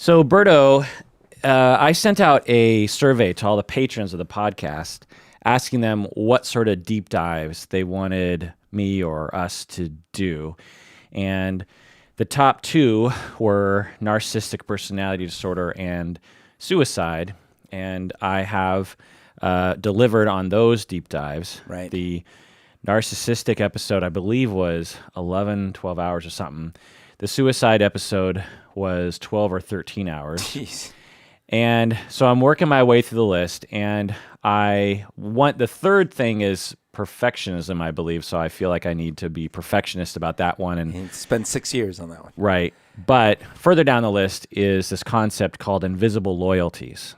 So, Berto, I sent out a survey to all the patrons of the podcast asking them what sort of deep dives they wanted me or us to do. And the top two were narcissistic personality disorder and suicide. And I have delivered on those deep dives. Right. The narcissistic episode, I believe, was 11, 12 hours or something. The suicide episode was 12 or 13 hours. Jeez. And so I'm working my way through the list, and the third thing is perfectionism, I believe. So I feel like I need to be perfectionist about that one. And spend 6 years on that one. right. But further down the list is this concept called invisible loyalties.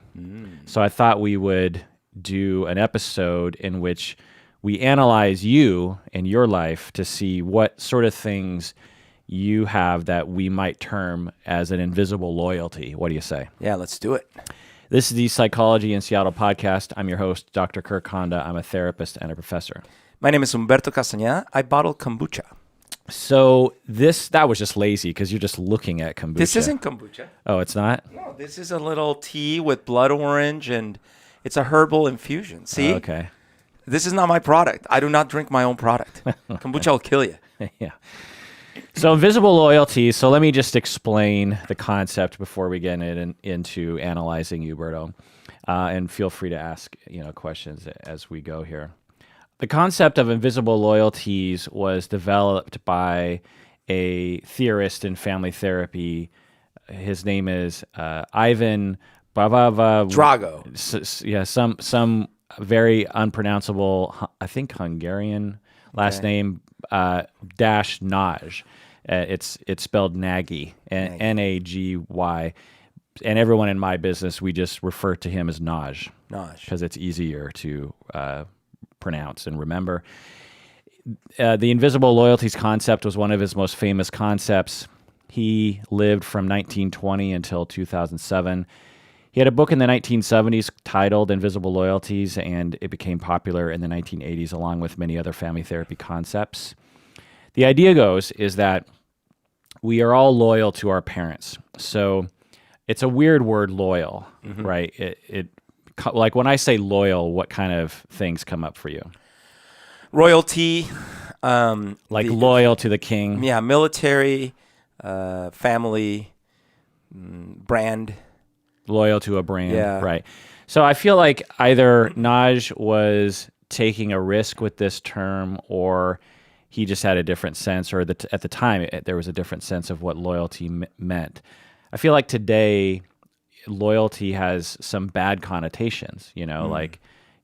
So I thought we would do an episode in which we analyze you and your life to see what sort of things you have that we might term as an invisible loyalty. What do you say? Yeah, let's do it. This is the Psychology in Seattle podcast. I'm your host, Dr. Kirk Honda. I'm a therapist and a professor. My name is Humberto Castañeda. I bottle kombucha. So that was just lazy because you're just looking at kombucha. This isn't kombucha. Oh, it's not? No, this is a little tea with blood orange, and it's a herbal infusion. See? Oh, okay. This is not my product. I do not drink my own product. Kombucha will kill you. Yeah. So invisible loyalty. So let me just explain the concept before we get into analyzing you, Berto. And feel free to ask questions as we go here. The concept of invisible loyalties was developed by a theorist in family therapy. His name is Ivan Bavava Drago. Yeah, some very unpronounceable, I think Hungarian last name, dash Nagy. It's spelled Nagy, Nagy. And everyone in my business, we just refer to him as Nagy. Because it's easier to pronounce and remember. The invisible loyalties concept was one of his most famous concepts. He lived from 1920 until 2007. He had a book in the 1970s titled Invisible Loyalties, and it became popular in the 1980s along with many other family therapy concepts. The idea is that we are all loyal to our parents. So it's a weird word, loyal, right? It like when I say loyal, what kind of things come up for you? Royalty. Loyal to the king. Yeah, military, family, brand. Loyal to a brand, yeah. Right. So I feel like either Nagy was taking a risk with this term, or he just had a different sense, or at the time there was a different sense of what loyalty meant. I feel like today loyalty has some bad connotations, like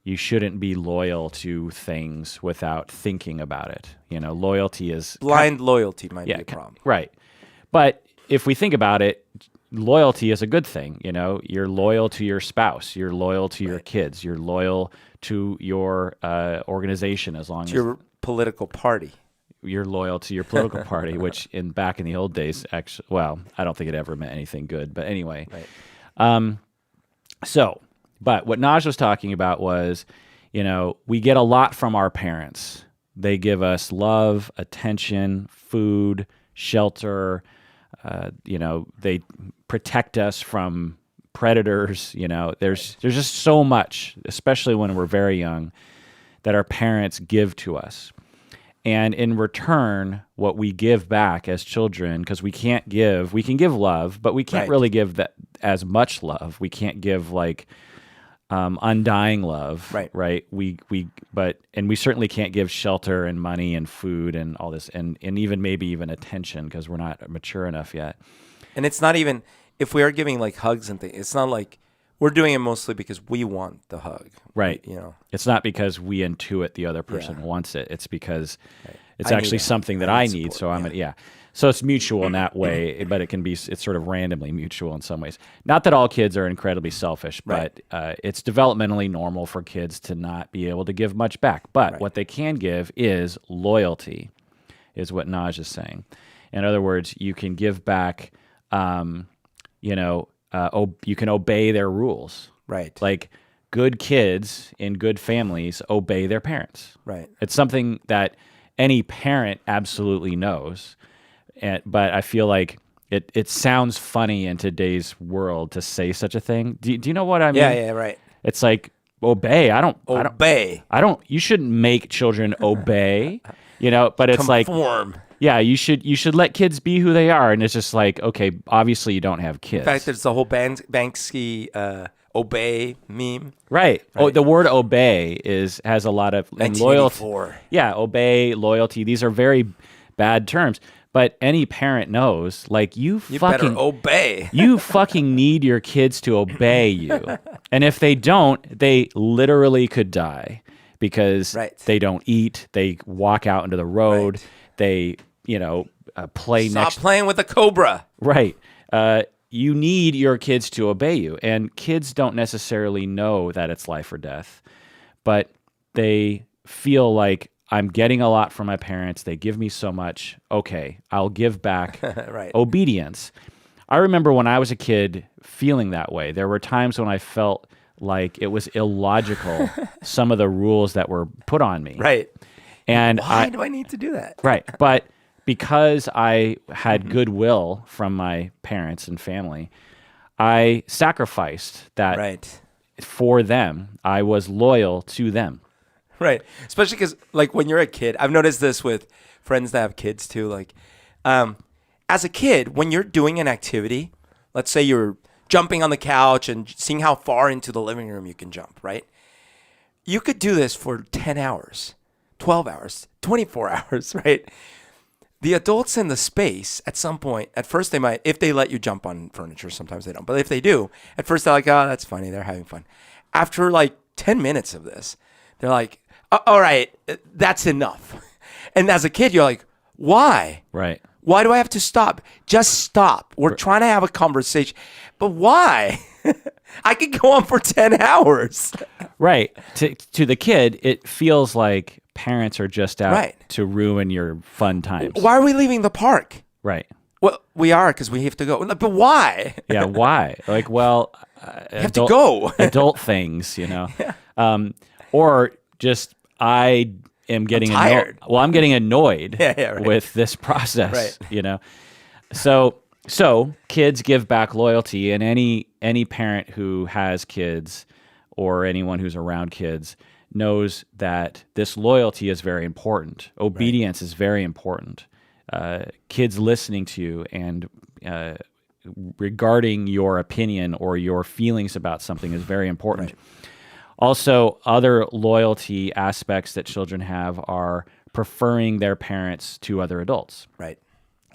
you shouldn't be loyal to things without thinking about it. Loyalty is... Blind loyalty might be a problem. Right. But if we think about it, loyalty is a good thing. You're loyal to your spouse. You're loyal to your kids. You're loyal to your organization as long as... your political party. You're loyal to your political party, which back in the old days, actually, well, I don't think it ever meant anything good. But anyway. Right. But what Nagy was talking about was, we get a lot from our parents. They give us love, attention, food, shelter. They protect us from predators. There's just so much, especially when we're very young, that our parents give to us. And in return, what we give back as children, because we can give love, but we can't really give that as much love. We can't give undying love, right? We certainly can't give shelter and money and food and all this, and even maybe even attention, because we're not mature enough yet. And it's not even, if we are giving hugs and things, it's not like we're doing it mostly because we want the hug. Right. It's not because we intuit the other person wants it. It's because it's actually something that I need. Support, so So it's mutual in that way, but it's sort of randomly mutual in some ways. Not that all kids are incredibly selfish, but it's developmentally normal for kids to not be able to give much back. But what they can give is loyalty, is what Nagy is saying. In other words, you can give back, you can obey their rules. Right. Like good kids in good families obey their parents. Right. It's something that any parent absolutely knows. But I feel like it sounds funny in today's world to say such a thing. Do you know what I mean? Yeah, right. It's like obey. Obey. You shouldn't make children obey, but it's Conform. like, yeah, you should let kids be who they are. And it's just like, okay, obviously you don't have kids. In fact, there's the whole Banksy obey meme. Right. Oh, the word obey has a lot of loyalty. Yeah, obey, loyalty. These are very bad terms. But any parent knows, like, you fucking better obey. You fucking need your kids to obey you. And if they don't, they literally could die because they don't eat. They walk out into the road. Right. They, play Stop playing with the cobra. Right. You need your kids to obey you. And kids don't necessarily know that it's life or death, but they feel like, I'm getting a lot from my parents. They give me so much. Okay, I'll give back. Right. Obedience. I remember when I was a kid feeling that way. There were times when I felt like it was illogical, some of the rules that were put on me. Right. And why do I need to do that? Right. But because I had goodwill from my parents and family, I sacrificed that for them. I was loyal to them. Right. Especially because, like, when you're a kid, I've noticed this with friends that have kids too. Like, as a kid, when you're doing an activity, let's say you're jumping on the couch and seeing how far into the living room you can jump, right? You could do this for 10 hours, 12 hours, 24 hours, right? The adults in the space, at some point, at first they might, if they let you jump on furniture, sometimes they don't. But if they do, at first they're like, oh, that's funny. They're having fun. After like 10 minutes of this, they're like, all right, that's enough. And as a kid, you're like, why? Right. Why do I have to stop? Just stop. We're trying to have a conversation. But why? I could go on for 10 hours. Right. To the kid, it feels like parents are just out to ruin your fun times. Why are we leaving the park? Right. Well, we are because we have to go. But why? Yeah, why? Like, well, you have to go. Adult things, or just I am getting tired. Well, I'm getting annoyed right. with this process, So kids give back loyalty, and any parent who has kids or anyone who's around kids knows that this loyalty is very important. Obedience is very important. Kids listening to you and regarding your opinion or your feelings about something is very important. Right. Also, other loyalty aspects that children have are preferring their parents to other adults. Right.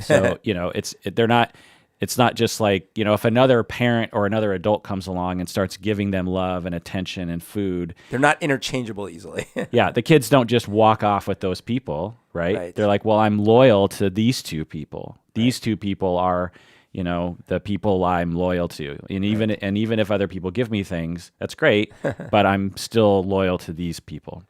So, it's not just like, if another parent or another adult comes along and starts giving them love and attention and food. They're not interchangeable easily. Yeah, the kids don't just walk off with those people, right? They're like, well, I'm loyal to these two people. These two people are, the people I'm loyal to. And even if other people give me things, that's great, but I'm still loyal to these people.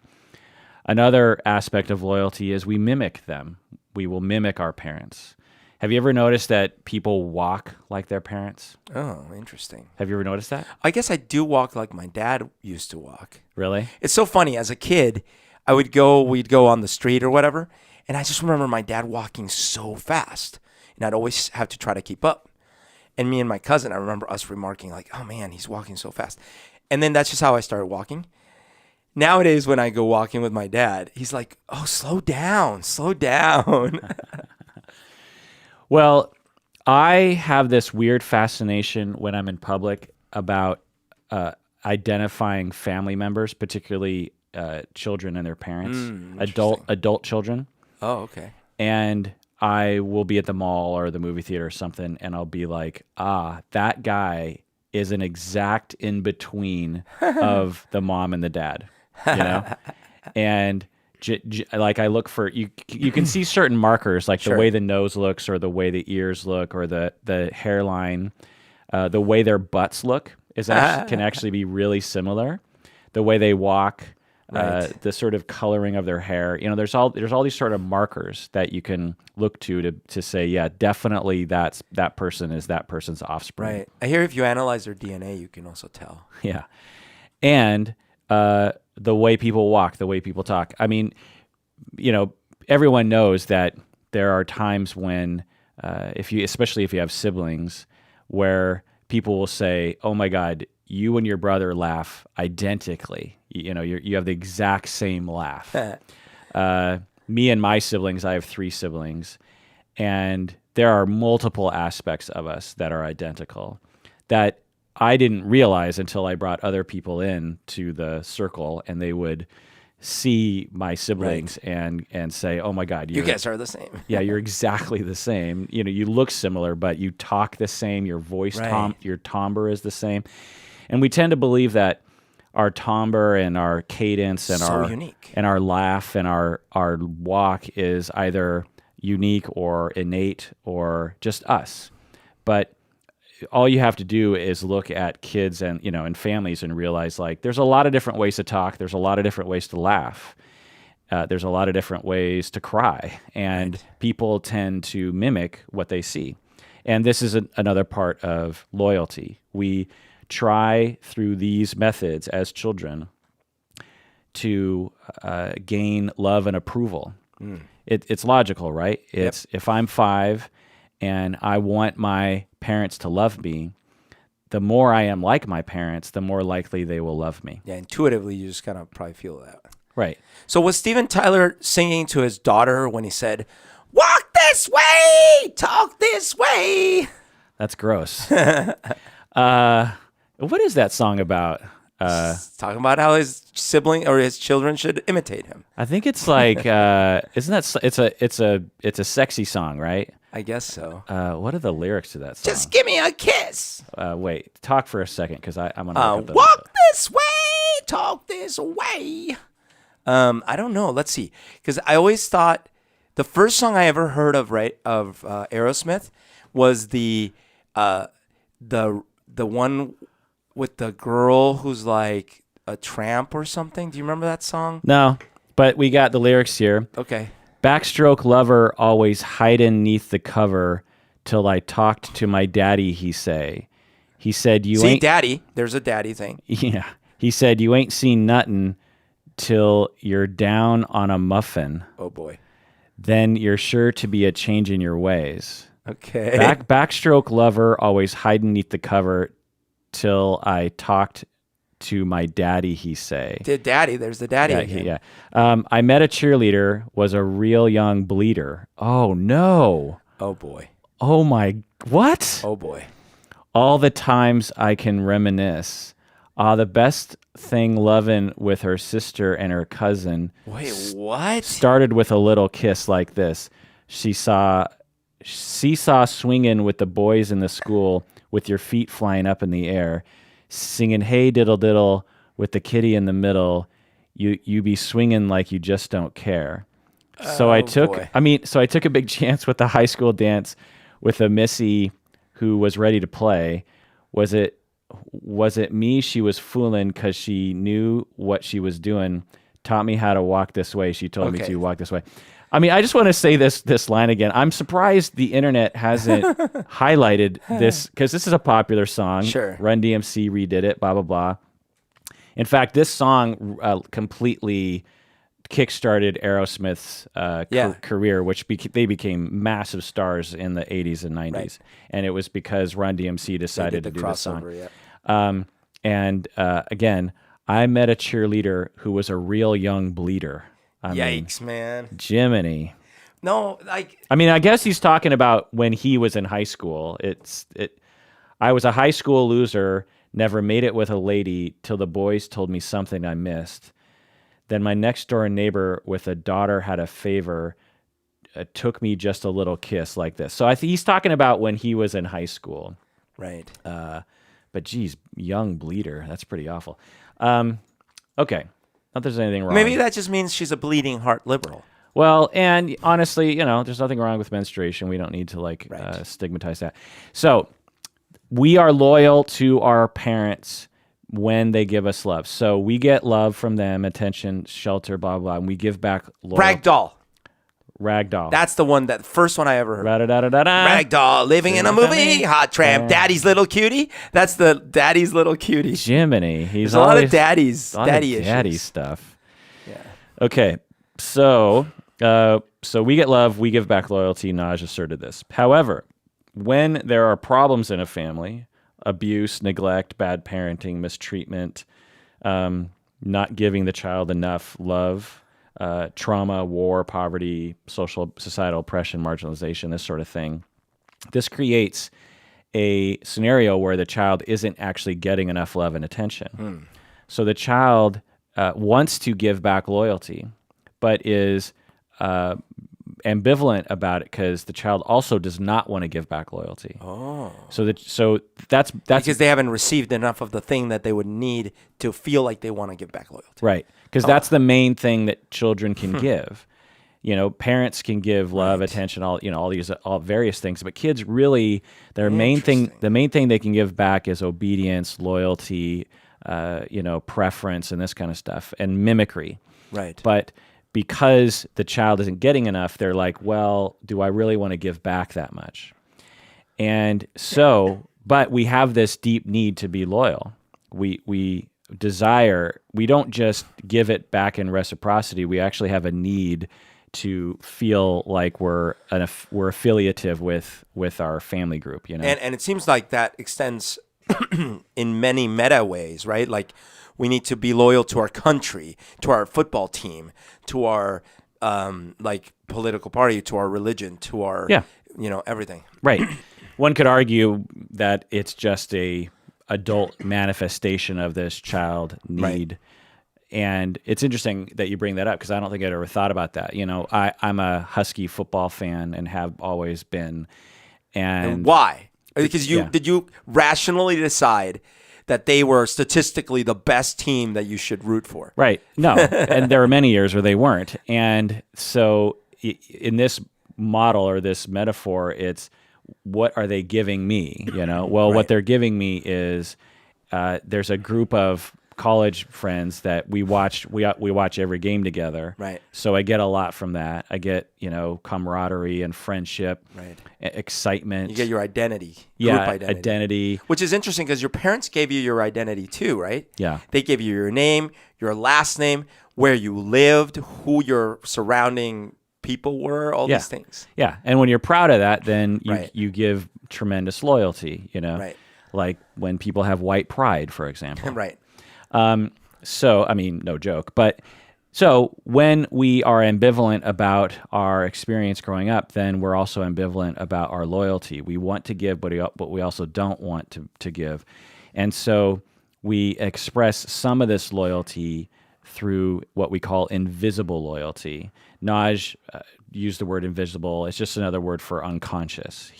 Another aspect of loyalty is we mimic them. We will mimic our parents. Have you ever noticed that people walk like their parents? Oh, interesting. Have you ever noticed that? I guess I do walk like my dad used to walk. Really? It's so funny. As a kid, we'd go on the street or whatever, and I just remember my dad walking so fast, and I'd always have to try to keep up. And me and my cousin, I remember us remarking like, oh man, he's walking so fast. And then that's just how I started walking. Nowadays, when I go walking with my dad, he's like, oh, slow down. Well, I have this weird fascination when I'm in public about identifying family members, particularly children and their parents, adult children. Oh, okay. And I will be at the mall or the movie theater or something, and I'll be like, that guy is an exact in between of the mom and the dad, and like I look for you can see certain markers, like the way the nose looks or the way the ears look or the hairline, the way their butts look can actually be really similar. The way they walk, the sort of coloring of their hair, there's all these sort of markers that you can look to say, yeah, definitely that person is that person's offspring. Right. I hear if you analyze their DNA, you can also tell. Yeah. And the way people walk, the way people talk. I mean, everyone knows that there are times when especially if you have siblings, where people will say, "Oh my God, you and your brother laugh identically. You have the exact same laugh." Me and my siblings, I have 3 siblings, and there are multiple aspects of us that are identical that I didn't realize until I brought other people in to the circle, and they would see my siblings and say, "Oh my God, you guys are the same." Yeah, you're exactly the same. You look similar, but you talk the same. Your voice, your timbre is the same, and we tend to believe that our timbre and our cadence and our unique, and our laugh and our walk is either unique or innate or just us. But all you have to do is look at kids and and families and realize, like, there's a lot of different ways to talk. There's a lot of different ways to laugh. There's a lot of different ways to cry, and people tend to mimic what they see. And this is another part of loyalty. We try through these methods as children to gain love and approval. It's logical, right? It's if I'm 5 and I want my parents to love me, the more I am like my parents, the more likely they will love me. Yeah, intuitively, you just kind of probably feel that. Right. So was Steven Tyler singing to his daughter when he said, "Walk this way, talk this way"? That's gross. What is that song about? Talking about how his sibling or his children should imitate him. I think it's like, isn't that? It's a sexy song, right? I guess so. What are the lyrics to that song? Just give me a kiss. Wait, talk for a second, because I'm gonna look up walk this way, talk this way. I don't know. Let's see, because I always thought the first song I ever heard of Aerosmith was the one with the girl who's like a tramp or something. Do you remember that song? No, but we got the lyrics here. Okay. Backstroke lover always hiding neath the cover till I talked to my daddy, he say. He said you ain't... daddy. There's a daddy thing. Yeah. He said you ain't seen nothing till you're down on a muffin. Oh, boy. Then you're sure to be a change in your ways. Okay. Backstroke lover always hiding neath the cover till I talked to my daddy, he say. Daddy, there's the daddy again. Yeah. I met a cheerleader, was a real young bleeder. Oh, no. Oh, boy. Oh, my, what? Oh, boy. All the times I can reminisce. The best thing loving with her sister and her cousin. Wait, what? Started with a little kiss like this. She saw seesaw swinging with the boys in the school with your feet flying up in the air, singing "Hey diddle diddle" with the kitty in the middle. You be swinging like you just don't care. So I took a big chance with the high school dance with a missy who was ready to play. Was it me she was fooling because she knew what she was doing? Taught me how to walk this way. She told me to walk this way. I mean, I just want to say this line again. I'm surprised the internet hasn't highlighted this, because this is a popular song. Sure. Run DMC redid it, blah, blah, blah. In fact, this song completely kickstarted Aerosmith's career, which they became massive stars in the 80s and 90s. Right. And it was because Run DMC decided to do this song. Yeah. Again, I met a cheerleader who was a real young bleeder. Yikes, man. Jiminy. No, I guess he's talking about when he was in high school. I was a high school loser, never made it with a lady till the boys told me something I missed. Then my next door neighbor with a daughter had a favor, took me just a little kiss like this. So I think he's talking about when he was in high school. Right. But geez, young bleeder. That's pretty awful. Okay. Not that there's anything wrong. Maybe that just means she's a bleeding heart liberal. Well, and honestly, there's nothing wrong with menstruation. We don't need to stigmatize that. So we are loyal to our parents when they give us love. So we get love from them, attention, shelter, blah, blah, and we give back loyalty. Ragdoll. That's the first one I ever heard. Ragdoll, living in a movie, hot tramp, daddy's little cutie. That's the daddy's little cutie. Jiminy. There's a lot of daddy daddy issues. stuff. Yeah. Okay, so So we get love, we give back loyalty. Nagy asserted this. However, when there are problems in a family, abuse, neglect, bad parenting, mistreatment, not giving the child enough love, trauma, war, poverty, societal oppression, marginalization, this sort of thing, this creates a scenario where the child isn't actually getting enough love and attention. So the child wants to give back loyalty, but is ambivalent about it because the child also does not want to give back loyalty. Oh. So that's because they haven't received enough of the thing that they would need to feel like they want to give back loyalty. Right. Because that's the main thing that children can give. Parents can give love, attention, all these various things, but kids really, the main thing they can give back is obedience, loyalty, preference, and this kind of stuff, and mimicry. Right. But because the child isn't getting enough, they're like, well, do I really want to give back that much? And so, but we have this deep need to be loyal. We don't just give it back in reciprocity. We actually have a need to feel like we're affiliative with our family group, And it seems like that extends in many meta ways, right? Like we need to be loyal to our country, to our football team, to our political party, to our religion, to our everything. Right. One could argue that it's just a adult manifestation of this child need. Right. And it's interesting that you bring that up because I don't think I'd ever thought about that. I'm a Husky football fan and have always been. And why? Because did you rationally decide that they were statistically the best team that you should root for? Right. No. And there were many years where they weren't. And so in this model or this metaphor, it's what are they giving me? Well, what they're giving me is there's a group of college friends that we watch every game together. Right. So I get a lot from that. I get, camaraderie and friendship, excitement. You get your identity. Yeah, group identity. Which is interesting because your parents gave you your identity too, right? Yeah. They gave you your name, your last name, where you lived, who your surrounding people were, all these things. Yeah. And when you're proud of that, then you give tremendous loyalty, Right. Like when people have white pride, for example. Right. So, I mean, no joke, but so when we are ambivalent about our experience growing up, then we're also ambivalent about our loyalty. We want to give, but we also don't want to give. And so we express some of this loyalty through what we call invisible loyalty. Nagy used the word invisible. It's just another word for unconscious.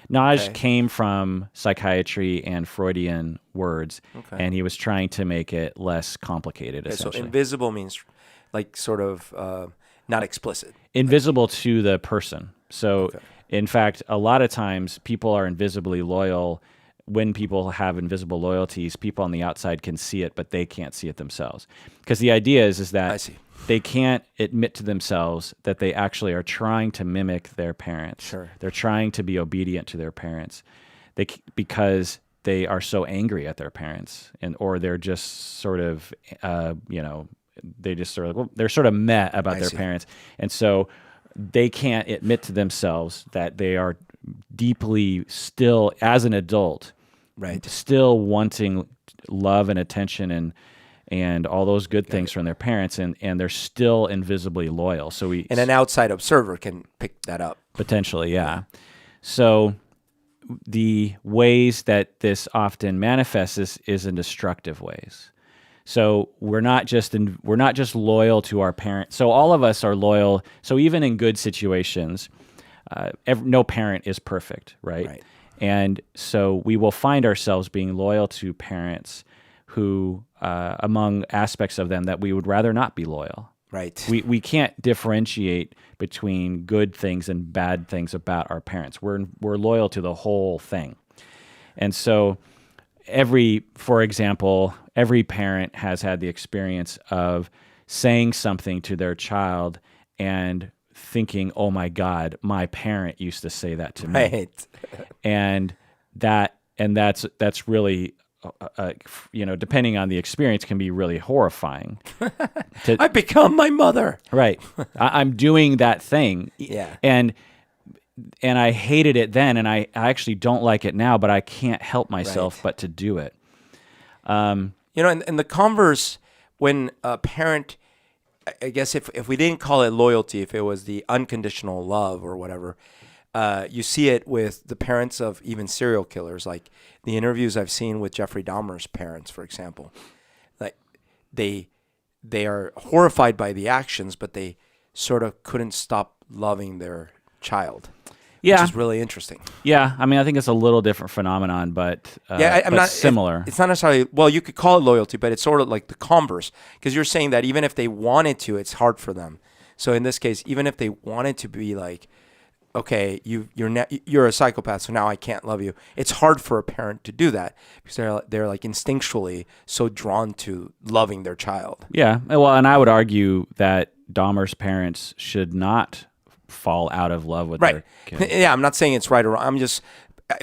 Nagy came from psychiatry and Freudian words, and he was trying to make it less complicated, essentially. So invisible means like sort of not explicit. Invisible to the person. So, in fact, a lot of times people are invisibly loyal. When people have invisible loyalties, people on the outside can see it, but they can't see it themselves. Because the idea is that they can't admit to themselves that they actually are trying to mimic their parents. Sure. They're trying to be obedient to their parents because they are so angry at their parents, or they're just sort of, they're sort of meh about their parents. And so they can't admit to themselves that they are deeply still, as an adult, still wanting love and attention and all those good things from their parents, and they're still invisibly loyal. So and an outside observer can pick that up. Potentially, yeah. So the ways that this often manifests is in destructive ways. So we're not just loyal to our parents. So all of us are loyal. So even in good situations, no parent is perfect, right? And so we will find ourselves being loyal to parents who, among aspects of them, that we would rather not be loyal. Right. We can't differentiate between good things and bad things about our parents. We're loyal to the whole thing. And so for example, every parent has had the experience of saying something to their child and thinking, "Oh my God, my parent used to say that to me." Right. And that's really depending on the experience, can be really horrifying. I become my mother. Right. I'm doing that thing. Yeah. And I hated it then, and I actually don't like it now, but I can't help myself but to do it. And the converse, when a parent, I guess if we didn't call it loyalty, if it was the unconditional love or whatever, you see it with the parents of even serial killers, like the interviews I've seen with Jeffrey Dahmer's parents, for example. Like they are horrified by the actions, but they sort of couldn't stop loving their child. Yeah, which is really interesting. Yeah, I mean, I think it's a little different phenomenon, but I'm not similar. It's not necessarily, well, you could call it loyalty, but it's sort of like the converse, because you're saying that even if they wanted to, it's hard for them. So in this case, even if they wanted to be like, okay, you're a psychopath, so now I can't love you. It's hard for a parent to do that because they're like instinctually so drawn to loving their child. Yeah, well, and I would argue that Dahmer's parents should not fall out of love with their kid. Yeah, I'm not saying it's right or wrong.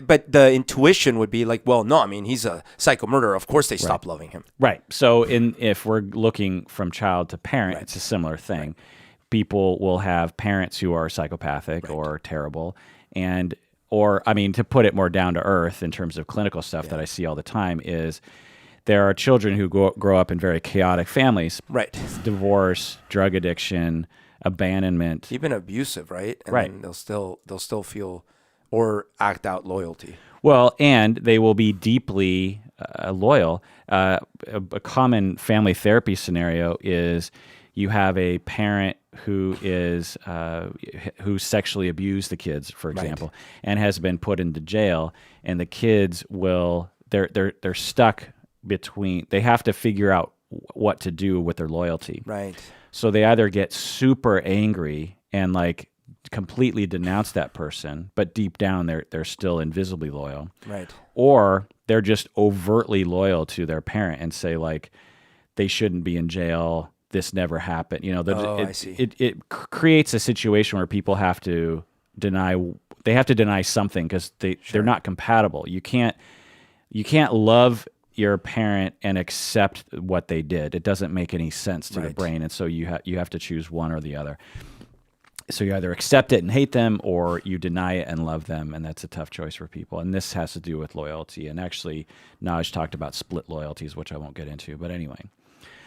But the intuition would be like, well, no, I mean, he's a psycho murderer. Of course they stop loving him. Right. So if we're looking from child to parent, it's a similar thing. Right. People will have parents who are psychopathic or terrible, or to put it more down to earth in terms of clinical stuff that I see all the time is there are children who grow up in very chaotic families. Right. Divorce, drug addiction, abandonment, even abusive, right? And they'll still feel or act out loyalty. Well, and they will be deeply loyal. A common family therapy scenario is you have a parent who who sexually abused the kids, for example, and has been put into jail, and the kids they're stuck between. They have to figure out what to do with their loyalty. Right. So they either get super angry and like completely denounce that person, but deep down they're still invisibly loyal. Right. Or they're just overtly loyal to their parent and say like they shouldn't be in jail. This never happened. I see. It creates a situation where people have to deny. They have to deny something because they're not compatible. You can't love your parent and accept what they did. It doesn't make any sense to the brain, and so you have to choose one or the other. So you either accept it and hate them, or you deny it and love them, and that's a tough choice for people. And this has to do with loyalty. And actually, Nagy talked about split loyalties, which I won't get into. But anyway,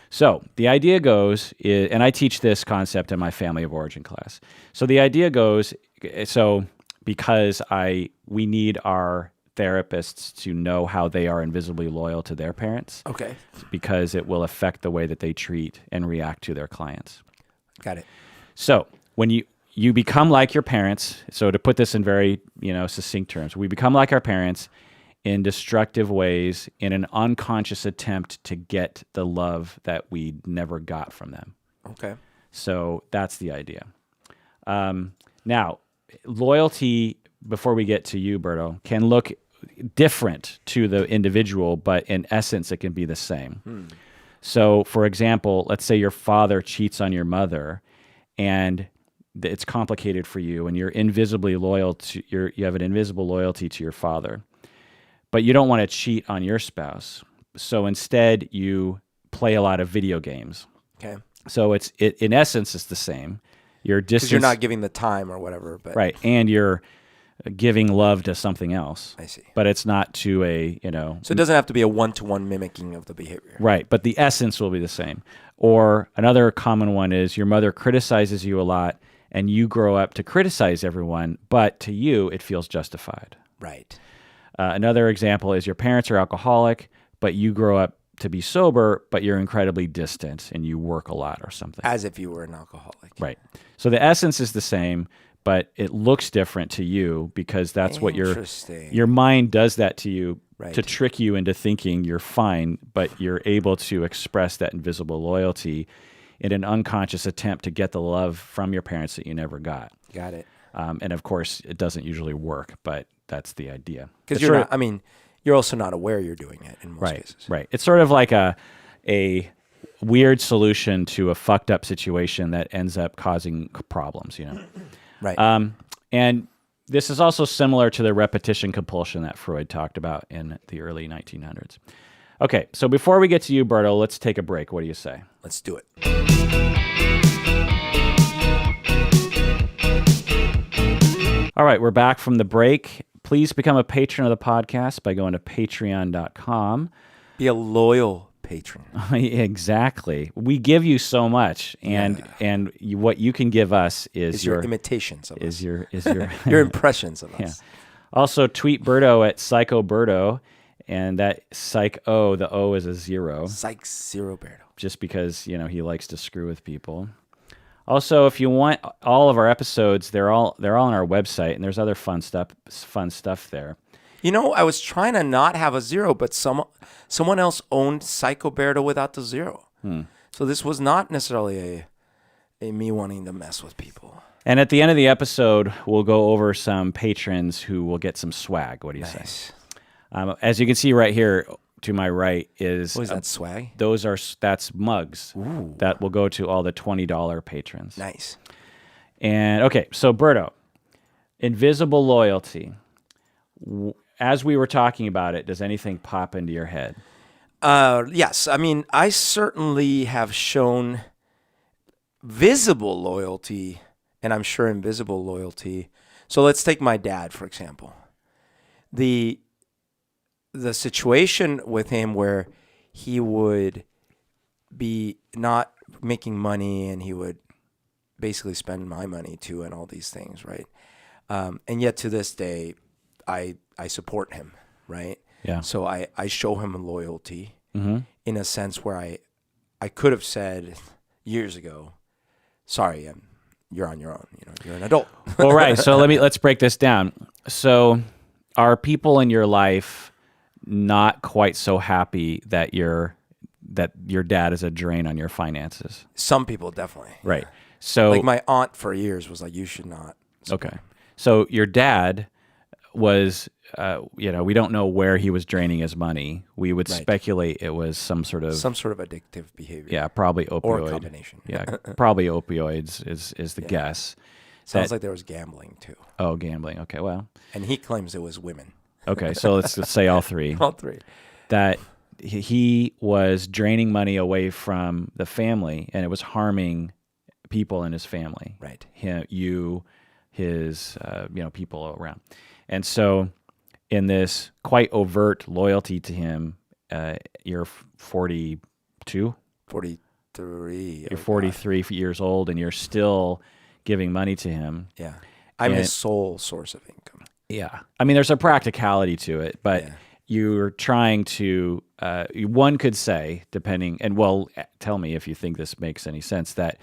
so the idea goes, and I teach this concept in my family of origin class. So the idea goes, because we need our therapists to know how they are invisibly loyal to their parents. Okay. Because it will affect the way that they treat and react to their clients. Got it. So when you become like your parents, so to put this in very succinct terms, we become like our parents in destructive ways in an unconscious attempt to get the love that we never got from them. Okay. So that's the idea. Now, loyalty, before we get to you, Berto, can look different to the individual, but in essence, it can be the same. So, for example, let's say your father cheats on your mother, and it's complicated for you, and you're invisibly loyal to you have an invisible loyalty to your father, but you don't want to cheat on your spouse. So instead, you play a lot of video games. Okay. So in essence, it's the same. Because you're not giving the time or whatever, but right, and you're giving love to something else. I see. But it's not to a, So it doesn't have to be a one-to-one mimicking of the behavior. Right, but the essence will be the same. Or another common one is your mother criticizes you a lot, and you grow up to criticize everyone, but to you, it feels justified. Right. Another example is your parents are alcoholic, but you grow up to be sober, but you're incredibly distant, and you work a lot or something. As if you were an alcoholic. Right. So the essence is the same, but it looks different to you because that's what your mind does that to you to trick you into thinking you're fine, but you're able to express that invisible loyalty in an unconscious attempt to get the love from your parents that you never got. Got it. And of course, it doesn't usually work, but that's the idea. Because you're also not aware you're doing it in most cases. Right. It's sort of like a weird solution to a fucked up situation that ends up causing problems, Right. And this is also similar to the repetition compulsion that Freud talked about in the early 1900s. Okay, so before we get to you, Berto, let's take a break. What do you say? Let's do it. All right, we're back from the break. Please become a patron of the podcast by going to patreon.com. Be a loyal patron. Exactly. We give you so much, and what you can give us is your imitations of us. Your your impressions of us. Yeah. Also, tweet Berto at PsychoBerto, and that psycho, the O is a 0. Psych 0 Berto. Just because he likes to screw with people. Also, if you want all of our episodes, they're all on our website, and there's other fun stuff there. I was trying to not have a 0, but someone else owned Psycho Berto without the 0. So this was not necessarily a me wanting to mess with people. And at the end of the episode, we'll go over some patrons who will get some swag. What do you say? As you can see right here to my right is... What is that, swag? That's mugs. Ooh. That will go to all the $20 patrons. Nice. And okay, so Berto, invisible loyalty. As we were talking about it, does anything pop into your head? Yes. I mean, I certainly have shown visible loyalty, and I'm sure invisible loyalty. So let's take my dad, for example. The situation with him where he would be not making money and he would basically spend my money too and all these things, right? And yet to this day, I support him, right? Yeah. So I show him loyalty mm-hmm. in a sense where I could have said years ago, sorry, you're on your own. You're an adult. Well, right. So let's break this down. So are people in your life not quite so happy that your dad is a drain on your finances? Some people definitely. Right. So like my aunt for years was like, you should not. Okay. So your dad was, we don't know where he was draining his money. We would speculate it was some sort of addictive behavior. Yeah, probably opioid. Or a combination. Yeah, probably opioids is the guess. Sounds like there was gambling too. Oh, gambling. Okay, well. And he claims it was women. Okay, so let's say all three. All three. That he was draining money away from the family, and it was harming people in his family. Right. His people around. And so in this quite overt loyalty to him, you're 42? 43. You're 43 years old, and you're still giving money to him. Yeah. I'm his sole source of income. Yeah. I mean, there's a practicality to it, but you're trying to, one could say, depending, and well, tell me if you think this makes any sense, that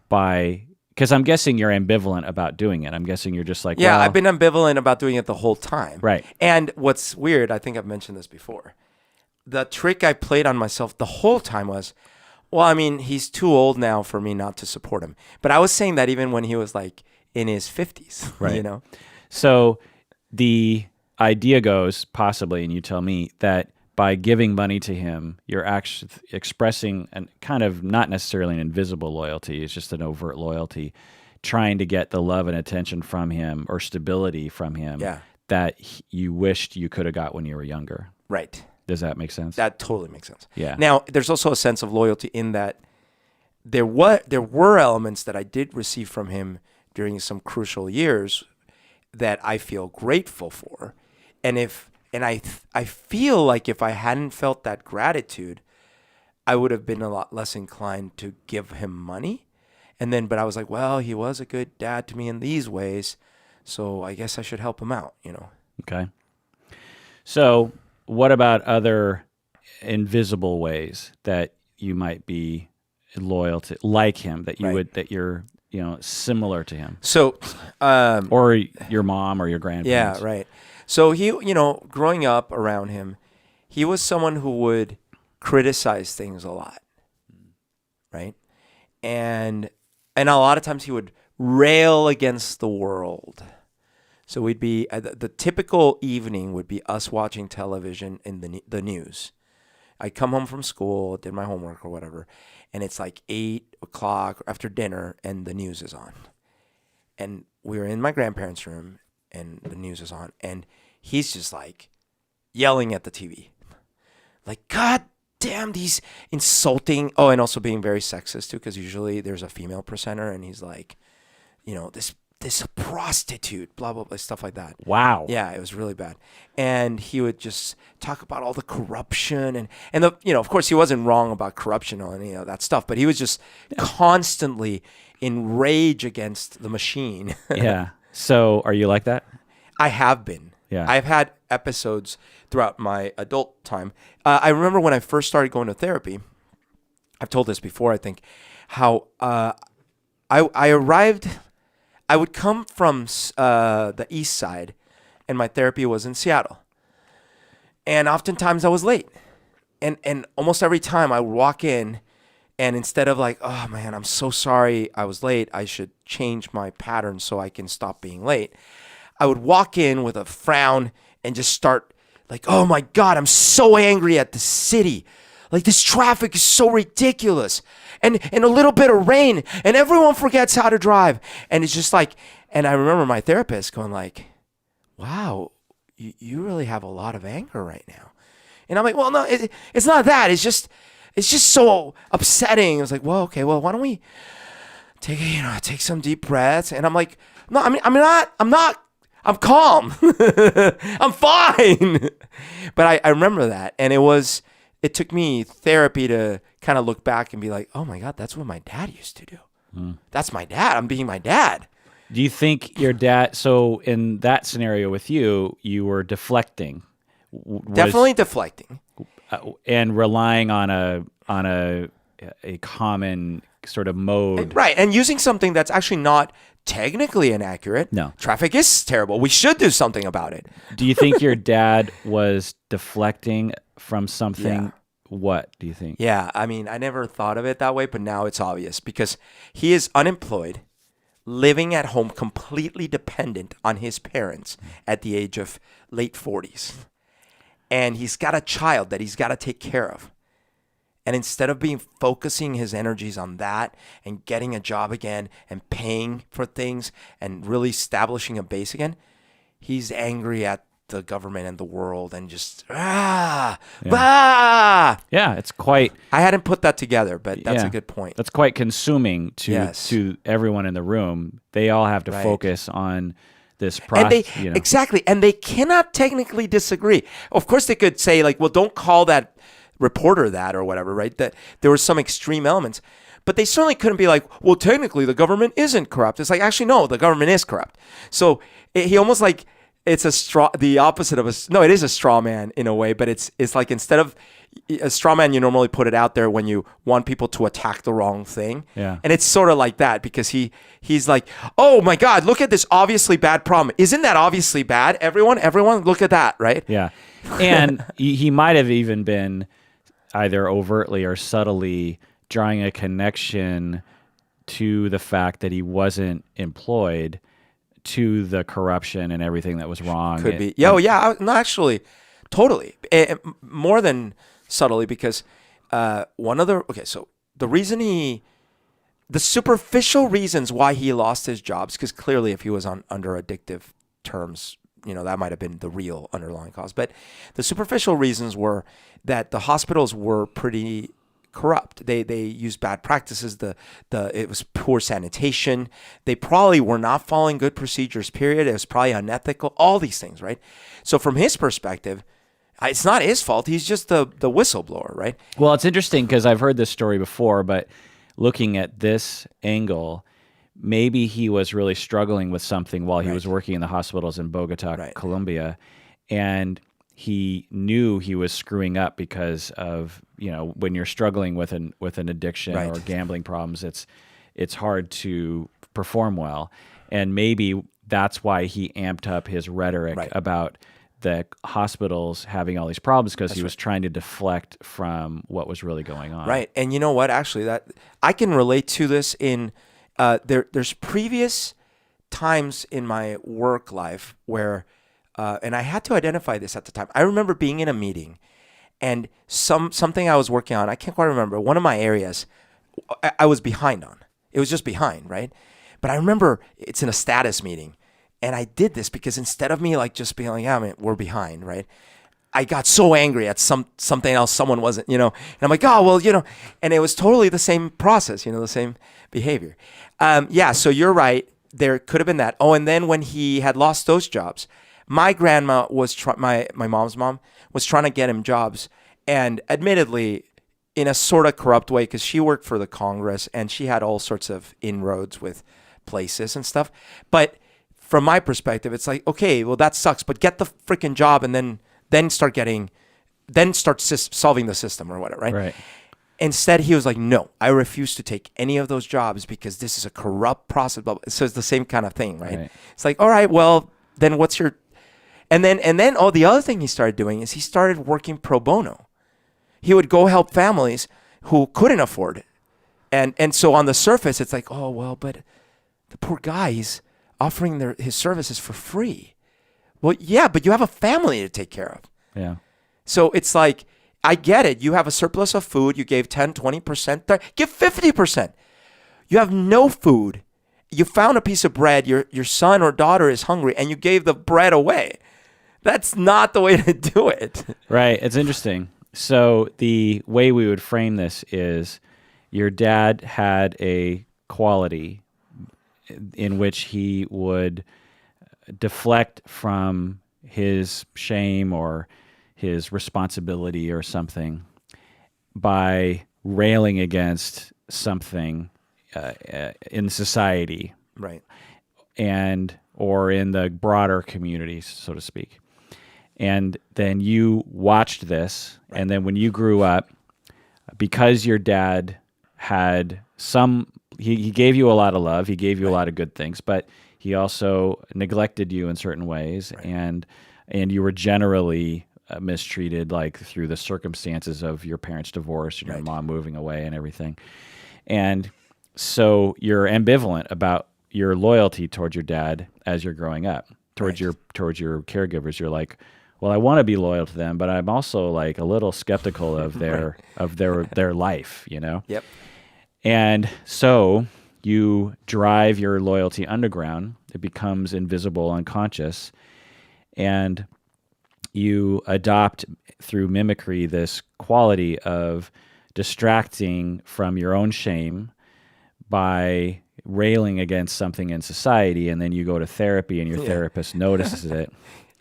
because I'm guessing you're ambivalent about doing it. I'm guessing you're just like, I've been ambivalent about doing it the whole time. Right. And what's weird, I think I've mentioned this before, the trick I played on myself the whole time was, well, I mean, he's too old now for me not to support him. But I was saying that even when he was like in his 50s, right. So the idea goes, possibly, and you tell me, that by giving money to him, you're actually expressing an kind of not necessarily an invisible loyalty, it's just an overt loyalty, trying to get the love and attention from him or stability from him that you wished you could have got when you were younger. Right. Does that make sense? That totally makes sense. Yeah. Now, there's also a sense of loyalty in that there were elements that I did receive from him during some crucial years that I feel grateful for. And I feel like if I hadn't felt that gratitude, I would have been a lot less inclined to give him money. But I was like, well, he was a good dad to me in these ways, so I guess I should help him out, Okay. So what about other invisible ways that you might be loyal to, like him, that you're similar to him? So, or your mom or your grandparents. Yeah, right. So he, growing up around him, he was someone who would criticize things a lot, right? And a lot of times he would rail against the world. So we'd be, the typical evening would be us watching television in the news. I'd come home from school, did my homework or whatever, and it's like 8 o'clock after dinner, and the news is on. And we were in my grandparents' room, and the news is on, and he's just like yelling at the TV, like, God damn, these insulting. Oh, and also being very sexist too, because usually there's a female presenter, and he's like, this prostitute, blah blah blah, stuff like that. Wow. Yeah, it was really bad. And he would just talk about all the corruption and the, of course he wasn't wrong about corruption or any of that stuff, but he was just constantly in rage against the machine. Yeah. So are you like that? I have been. Yeah. I've had episodes throughout my adult time. I remember when I first started going to therapy, I've told this before, I think, how I arrived, I would come from the east side, and my therapy was in Seattle. And oftentimes I was late. And almost every time I would walk in, and instead of like, oh man, I'm so sorry I was late, I should change my pattern so I can stop being late, I would walk in with a frown and just start like, oh my God, I'm so angry at the city. Like, this traffic is so ridiculous. And a little bit of rain, and everyone forgets how to drive. And it's just like, and I remember my therapist going like, wow, you really have a lot of anger right now. And I'm like, well, no, it's not that. It's just so upsetting. I was like, well, okay, well, why don't we take some deep breaths? And I'm like, no, I'm calm. I'm fine. But I remember that. And it took me therapy to kind of look back and be like, oh my God, that's what my dad used to do. That's my dad. I'm being my dad. Do you think your dad, so in that scenario with you were deflecting? Definitely deflecting. And relying on a common sort of mode. Right. And using something that's actually not technically inaccurate. No. Traffic is terrible. We should do something about it. Do you think your dad was deflecting from something? Yeah. What do you think? Yeah. I mean, I never thought of it that way, but now it's obvious because he is unemployed, living at home, completely dependent on his parents at the age of late 40s. And he's got a child that he's got to take care of. And instead of focusing his energies on that and getting a job again and paying for things and really establishing a base again, he's angry at the government and the world and just, Yeah, it's quite... I hadn't put that together, but that's a good point. That's quite consuming to everyone in the room. They all have to focus on this process. Exactly. And they cannot technically disagree. Of course, they could say like, well, don't call that reporter that or whatever, right? That there were some extreme elements. But they certainly couldn't be like, well, technically the government isn't corrupt. It's like, actually, no, the government is corrupt. So he almost like, it's the opposite of it is a straw man in a way, but it's like instead of a straw man, you normally put it out there when you want people to attack the wrong thing. Yeah. And it's sort of like that because he's like, oh my God, look at this obviously bad problem. Isn't that obviously bad? Everyone, look at that, right? Yeah. And he might have even been either overtly or subtly drawing a connection to the fact that he wasn't employed to the corruption and everything that was wrong. Could be. No, actually, totally. More than subtly, because so the superficial reasons why he lost his jobs, because clearly if he was under addictive terms, that might have been the real underlying cause. But the superficial reasons were that the hospitals were pretty corrupt. They used bad practices. It was poor sanitation. They probably were not following good procedures, period. It was probably unethical, all these things, right? So from his perspective, it's not his fault. He's just the whistleblower, right? Well, it's interesting because I've heard this story before, but looking at this angle, maybe he was really struggling with something while he was working in the hospitals in Bogota, Colombia, and he knew he was screwing up because of, when you're struggling with an addiction or gambling problems, it's hard to perform well. And maybe that's why he amped up his rhetoric about the hospitals having all these problems, because he was trying to deflect from what was really going on. Right. And you know what? Actually, that I can relate to this in there's previous times in my work life where and I had to identify this at the time. I remember being in a meeting and something I was working on, I can't quite remember, one of my areas I was behind on. It was just behind, right? But I remember it's in a status meeting And I did this because instead of me like just being like, yeah, I mean, we're behind, right? I got so angry at something else someone wasn't, and I'm like, oh, well, and it was totally the same process, the same behavior. Yeah, so you're right. There could have been that. Oh, and then when he had lost those jobs, my grandma was, my mom's mom was trying to get him jobs. And admittedly, in a sort of corrupt way, because she worked for the Congress and she had all sorts of inroads with places and stuff. But from my perspective, it's like, okay, well, that sucks, but get the freaking job and then start solving the system or whatever, right? Right. Instead, he was like, no, I refuse to take any of those jobs because this is a corrupt process. So it's the same kind of thing, right? It's like, all right, well, then what's your... And then the other thing he started doing is he started working pro bono. He would go help families who couldn't afford it. And so on the surface, it's like, oh, well, but the poor guy, he's offering his services for free. Well, yeah, but you have a family to take care of. Yeah. So it's like, I get it. You have a surplus of food. You gave 10, 20%. Give 50%. You have no food. You found a piece of bread. Your son or daughter is hungry, and you gave the bread away. That's not the way to do it. Right. It's interesting. So the way we would frame this is your dad had a quality in which he would deflect from his shame or his responsibility or something by railing against something in society, right, and or in the broader community, so to speak. And then you watched this, right. And then when you grew up, because your dad had he gave you a lot of love, he gave you right. a lot of good things, but he also neglected you in certain ways, right. and you were generally mistreated, like through the circumstances of your parents' divorce and your right. mom moving away and everything. And so you're ambivalent about your loyalty towards your dad as you're growing up, towards right. your caregivers. You're like, well, I want to be loyal to them, but I'm also like a little skeptical of their right. of their life, Yep. And so you drive your loyalty underground. It becomes invisible, unconscious, and you adopt through mimicry this quality of distracting from your own shame by railing against something in society, and then you go to therapy and your therapist notices it.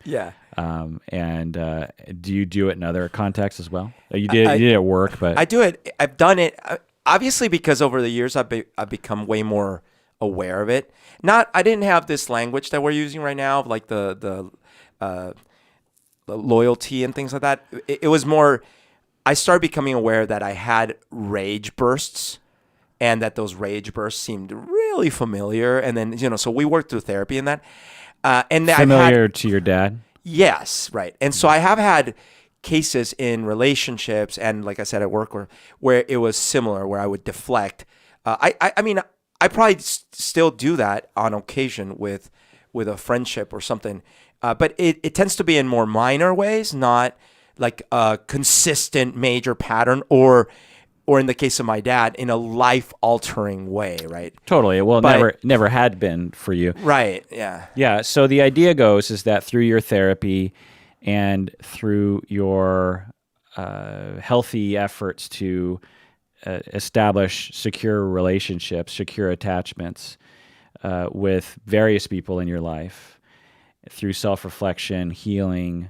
Yeah. Do you do it in other contexts as well? You did it at work, but... I do it. I've done it, obviously, because over the years I've become way more aware of it. I didn't have this language that we're using right now, of like the loyalty and things like that. It was more, I started becoming aware that I had rage bursts, and that those rage bursts seemed really familiar. And then, so we worked through therapy and that. And familiar to your dad? Yes, right. And so I have had cases in relationships and, like I said, at work where it was similar, where I would deflect. I mean, I probably still do that on occasion with a friendship or something. But it tends to be in more minor ways, not like a consistent major pattern, or in the case of my dad, in a life-altering way, right? Totally. Well, never had been for you. Right, yeah. Yeah, so the idea goes is that through your therapy and through your healthy efforts to establish secure relationships, secure attachments with various people in your life, through self-reflection, healing,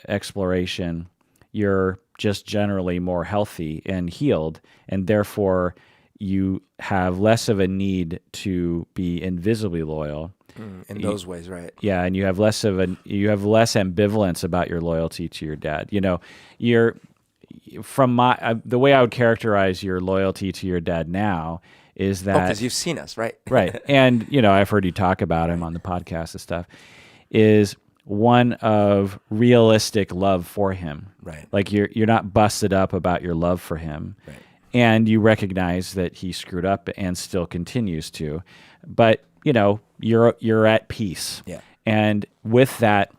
exploration, you're just generally more healthy and healed, and therefore you have less of a need to be invisibly loyal. In those ways, right? Yeah, and you have less ambivalence about your loyalty to your dad. You're from the way I would characterize your loyalty to your dad now is that because you've seen us, right? Right, and I've heard you talk about him on the podcast and stuff. Is one of realistic love for him. Right. Like you're not busted up about your love for him. Right. And you recognize that he screwed up and still continues to. But, you're at peace. Yeah. And with that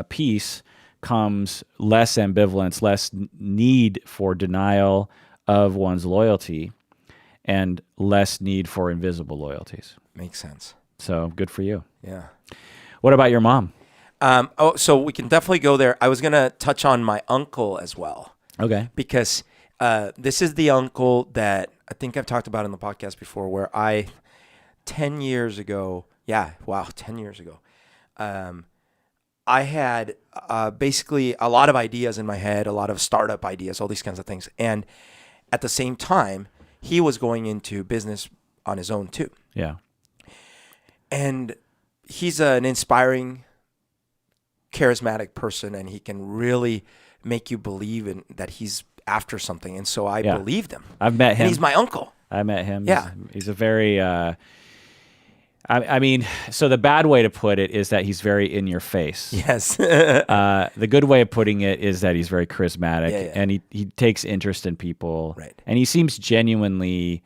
peace comes less ambivalence, less need for denial of one's loyalty, and less need for invisible loyalties. Makes sense. So good for you. Yeah. Yeah. What about your mom? So we can definitely go there. I was going to touch on my uncle as well. Okay. Because this is the uncle that I think I've talked about in the podcast before, where 10 years ago, 10 years ago, I had basically a lot of ideas in my head, a lot of startup ideas, all these kinds of things. And at the same time, he was going into business on his own too. Yeah. And he's an inspiring, charismatic person, and he can really make you believe in that he's after something. And so I believed him. I've met him. And he's my uncle. I met him. Yeah. He's a very, I mean, so the bad way to put it is that he's very in your face. Yes. The good way of putting it is that he's very charismatic, and he takes interest in people. Right. And he seems genuinely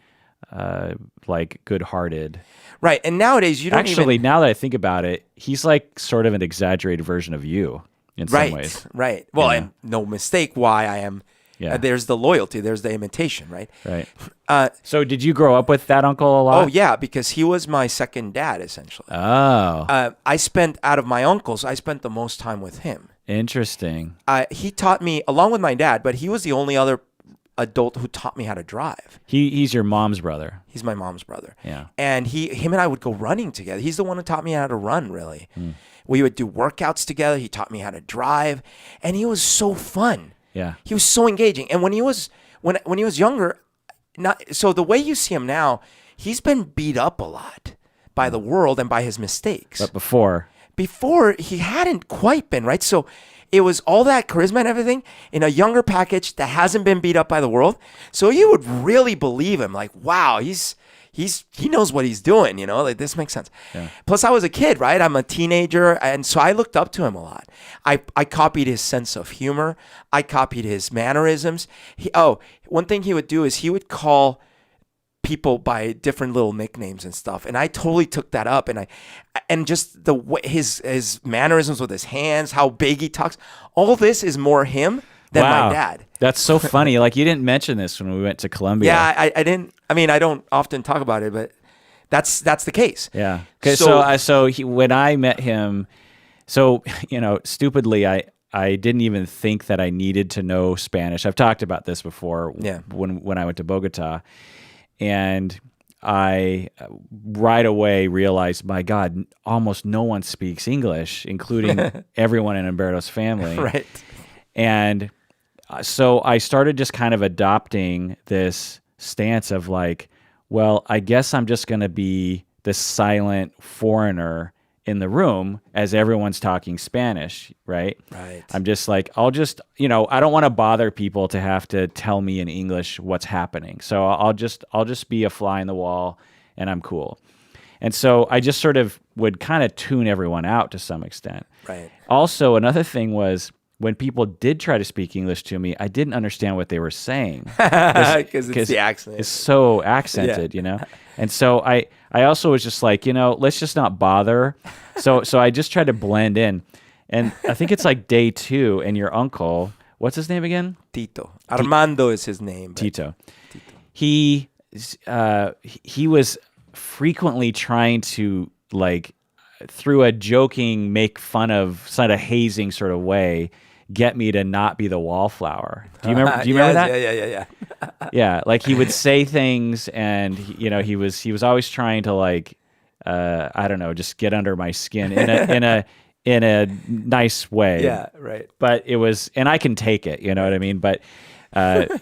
like good-hearted. Right. And nowadays, you don't Actually, now that I think about it, he's like sort of an exaggerated version of you in some ways. Right. Well, and no mistake why I am. Yeah. There's the loyalty. There's the imitation, right? Right. So did you grow up with that uncle a lot? Oh, yeah, because he was my second dad, essentially. Oh. Out of my uncles, I spent the most time with him. Interesting. He taught me, along with my dad, but he was the only other adult who taught me how to drive. He's your mom's brother. He's my mom's brother. Yeah. And him and I would go running together. He's the one who taught me how to run, really. We would do workouts together. He taught me how to drive, and he was so fun. Yeah. He was so engaging. And when he was younger, so the way you see him now, he's been beat up a lot by the world and by his mistakes. But before he hadn't quite been, right? So it was all that charisma and everything in a younger package that hasn't been beat up by the world. So you would really believe him, like, wow, he knows what he's doing, like this makes sense. Yeah. Plus I was a kid, right? I'm a teenager. And so I looked up to him a lot. I copied his sense of humor. I copied his mannerisms. One thing he would do is he would call people by different little nicknames and stuff. And I totally took that up. And just the way his mannerisms with his hands, how big he talks, all this is more him than my dad. That's so funny. Like, you didn't mention this when we went to Colombia. Yeah, I didn't. I mean, I don't often talk about it, but that's the case. Yeah. So when I met him, stupidly, I didn't even think that I needed to know Spanish. I've talked about this before. Yeah. When I went to Bogota, and I right away realized, my God, almost no one speaks English, including everyone in Humberto's family. Right. And so I started just kind of adopting this stance of like, well, I guess I'm just going to be this silent foreigner in the room as everyone's talking Spanish, right? Right. I'm just like, I don't want to bother people to have to tell me in English what's happening. So I'll just be a fly in the wall, and I'm cool. And so I just sort of would kind of tune everyone out to some extent. Right. Also, another thing was, when people did try to speak English to me, I didn't understand what they were saying. Because it's the accent. It's so accented, And so I also was just like, let's just not bother. So I just tried to blend in. And I think it's like day 2, and your uncle, what's his name again? Tito. Armando is his name. Tito. He was frequently trying to, like, through a joking, make fun of, sort of hazing sort of way, get me to not be the wallflower. Do you remember that? Yeah. Yeah, like he would say things, and he was always trying to, like, I don't know, just get under my skin in a nice way. Yeah, right. But it was, and I can take it, you know what I mean? But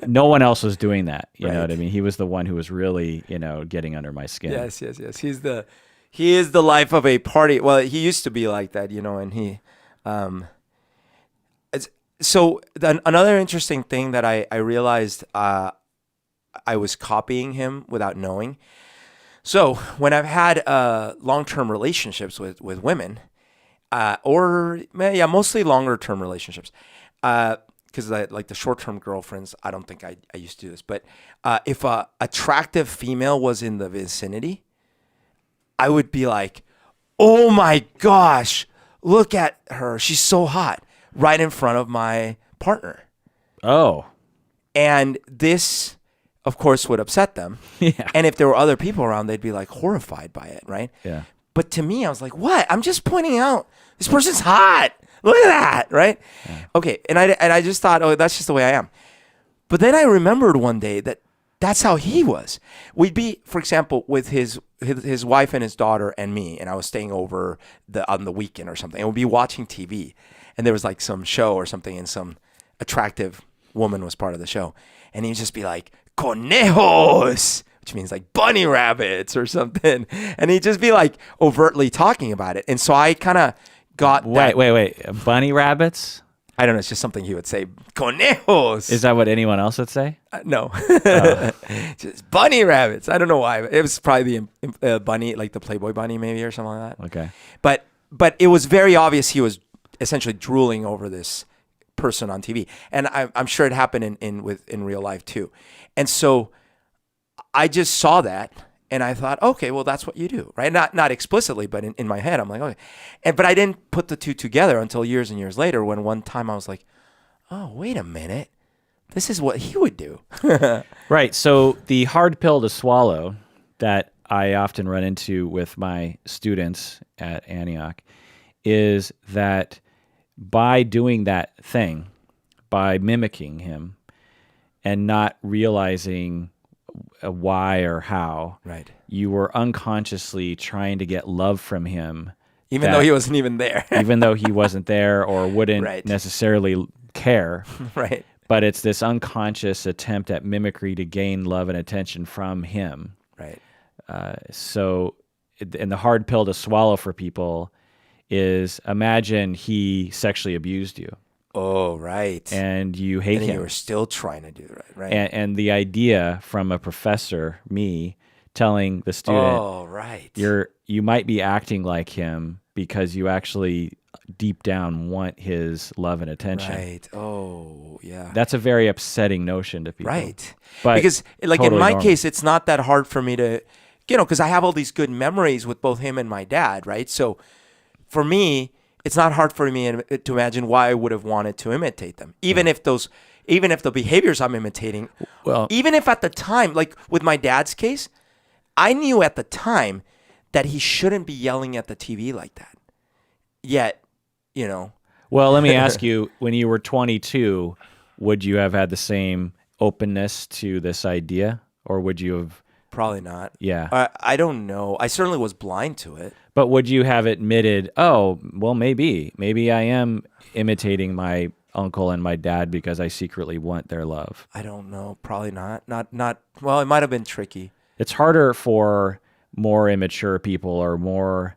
no one else was doing that, you know what I mean? He was the one who was really, getting under my skin. Yes. He is the life of a party. Well, he used to be like that, and he another interesting thing that I realized I was copying him without knowing. So when I've had long-term relationships with women, mostly longer-term relationships, because like the short-term girlfriends, I don't think I used to do this. But if a attractive female was in the vicinity, I would be like, oh my gosh, look at her. She's so hot, right in front of my partner. Oh. And this, of course, would upset them. Yeah. And if there were other people around, they'd be like horrified by it, right? Yeah. But to me, I was like, what? I'm just pointing out this person's hot. Look at that, right? Yeah. Okay, and I just thought, oh, that's just the way I am. But then I remembered one day that that's how he was. We'd be, for example, with his wife and his daughter and me, and I was staying over on the weekend or something, and we'd be watching TV, and there was like some show or something, and some attractive woman was part of the show, and he'd just be like, conejos, which means like bunny rabbits or something, and he'd just be like overtly talking about it. And so I kind of got wait, bunny rabbits? I don't know. It's just something he would say. Conejos. Is that what anyone else would say? No. Just bunny rabbits. I don't know why. It was probably the bunny, like the Playboy bunny maybe or something like that. Okay. But it was very obvious he was essentially drooling over this person on TV. And I'm sure it happened in real life too. And so I just saw that. And I thought, okay, well, that's what you do, right? Not explicitly, but in my head, I'm like, okay. But I didn't put the two together until years and years later when one time I was like, oh, wait a minute. This is what he would do. Right. So the hard pill to swallow that I often run into with my students at Antioch is that by doing that thing, by mimicking him and not realizing why or how, right, you were unconsciously trying to get love from him, even though he wasn't even there, even though he wasn't there or wouldn't right. necessarily care, right? But it's this unconscious attempt at mimicry to gain love and attention from him, right? And the hard pill to swallow for people is imagine he sexually abused you. Oh, right. And you hate him. And you were still trying to do that, right? And the idea from a professor, me, telling the student, oh, right, you might be acting like him because you actually deep down want his love and attention. Right. Oh, yeah. That's a very upsetting notion to people. Right. But because like totally in my normal. case, it's not that hard for me to, because I have all these good memories with both him and my dad, right? So for me, it's not hard for me to imagine why I would have wanted to imitate them, even if the behaviors I'm imitating, even if at the time, like with my dad's case, I knew at the time that he shouldn't be yelling at the TV like that. Yet, Well, let me ask you, when you were 22, would you have had the same openness to this idea, or would you have? Probably not. Yeah. I don't know. I certainly was blind to it. But would you have admitted, oh, well, maybe I am imitating my uncle and my dad because I secretly want their love? I don't know. Probably not. Not. Well, it might have been tricky. It's harder for more immature people or more,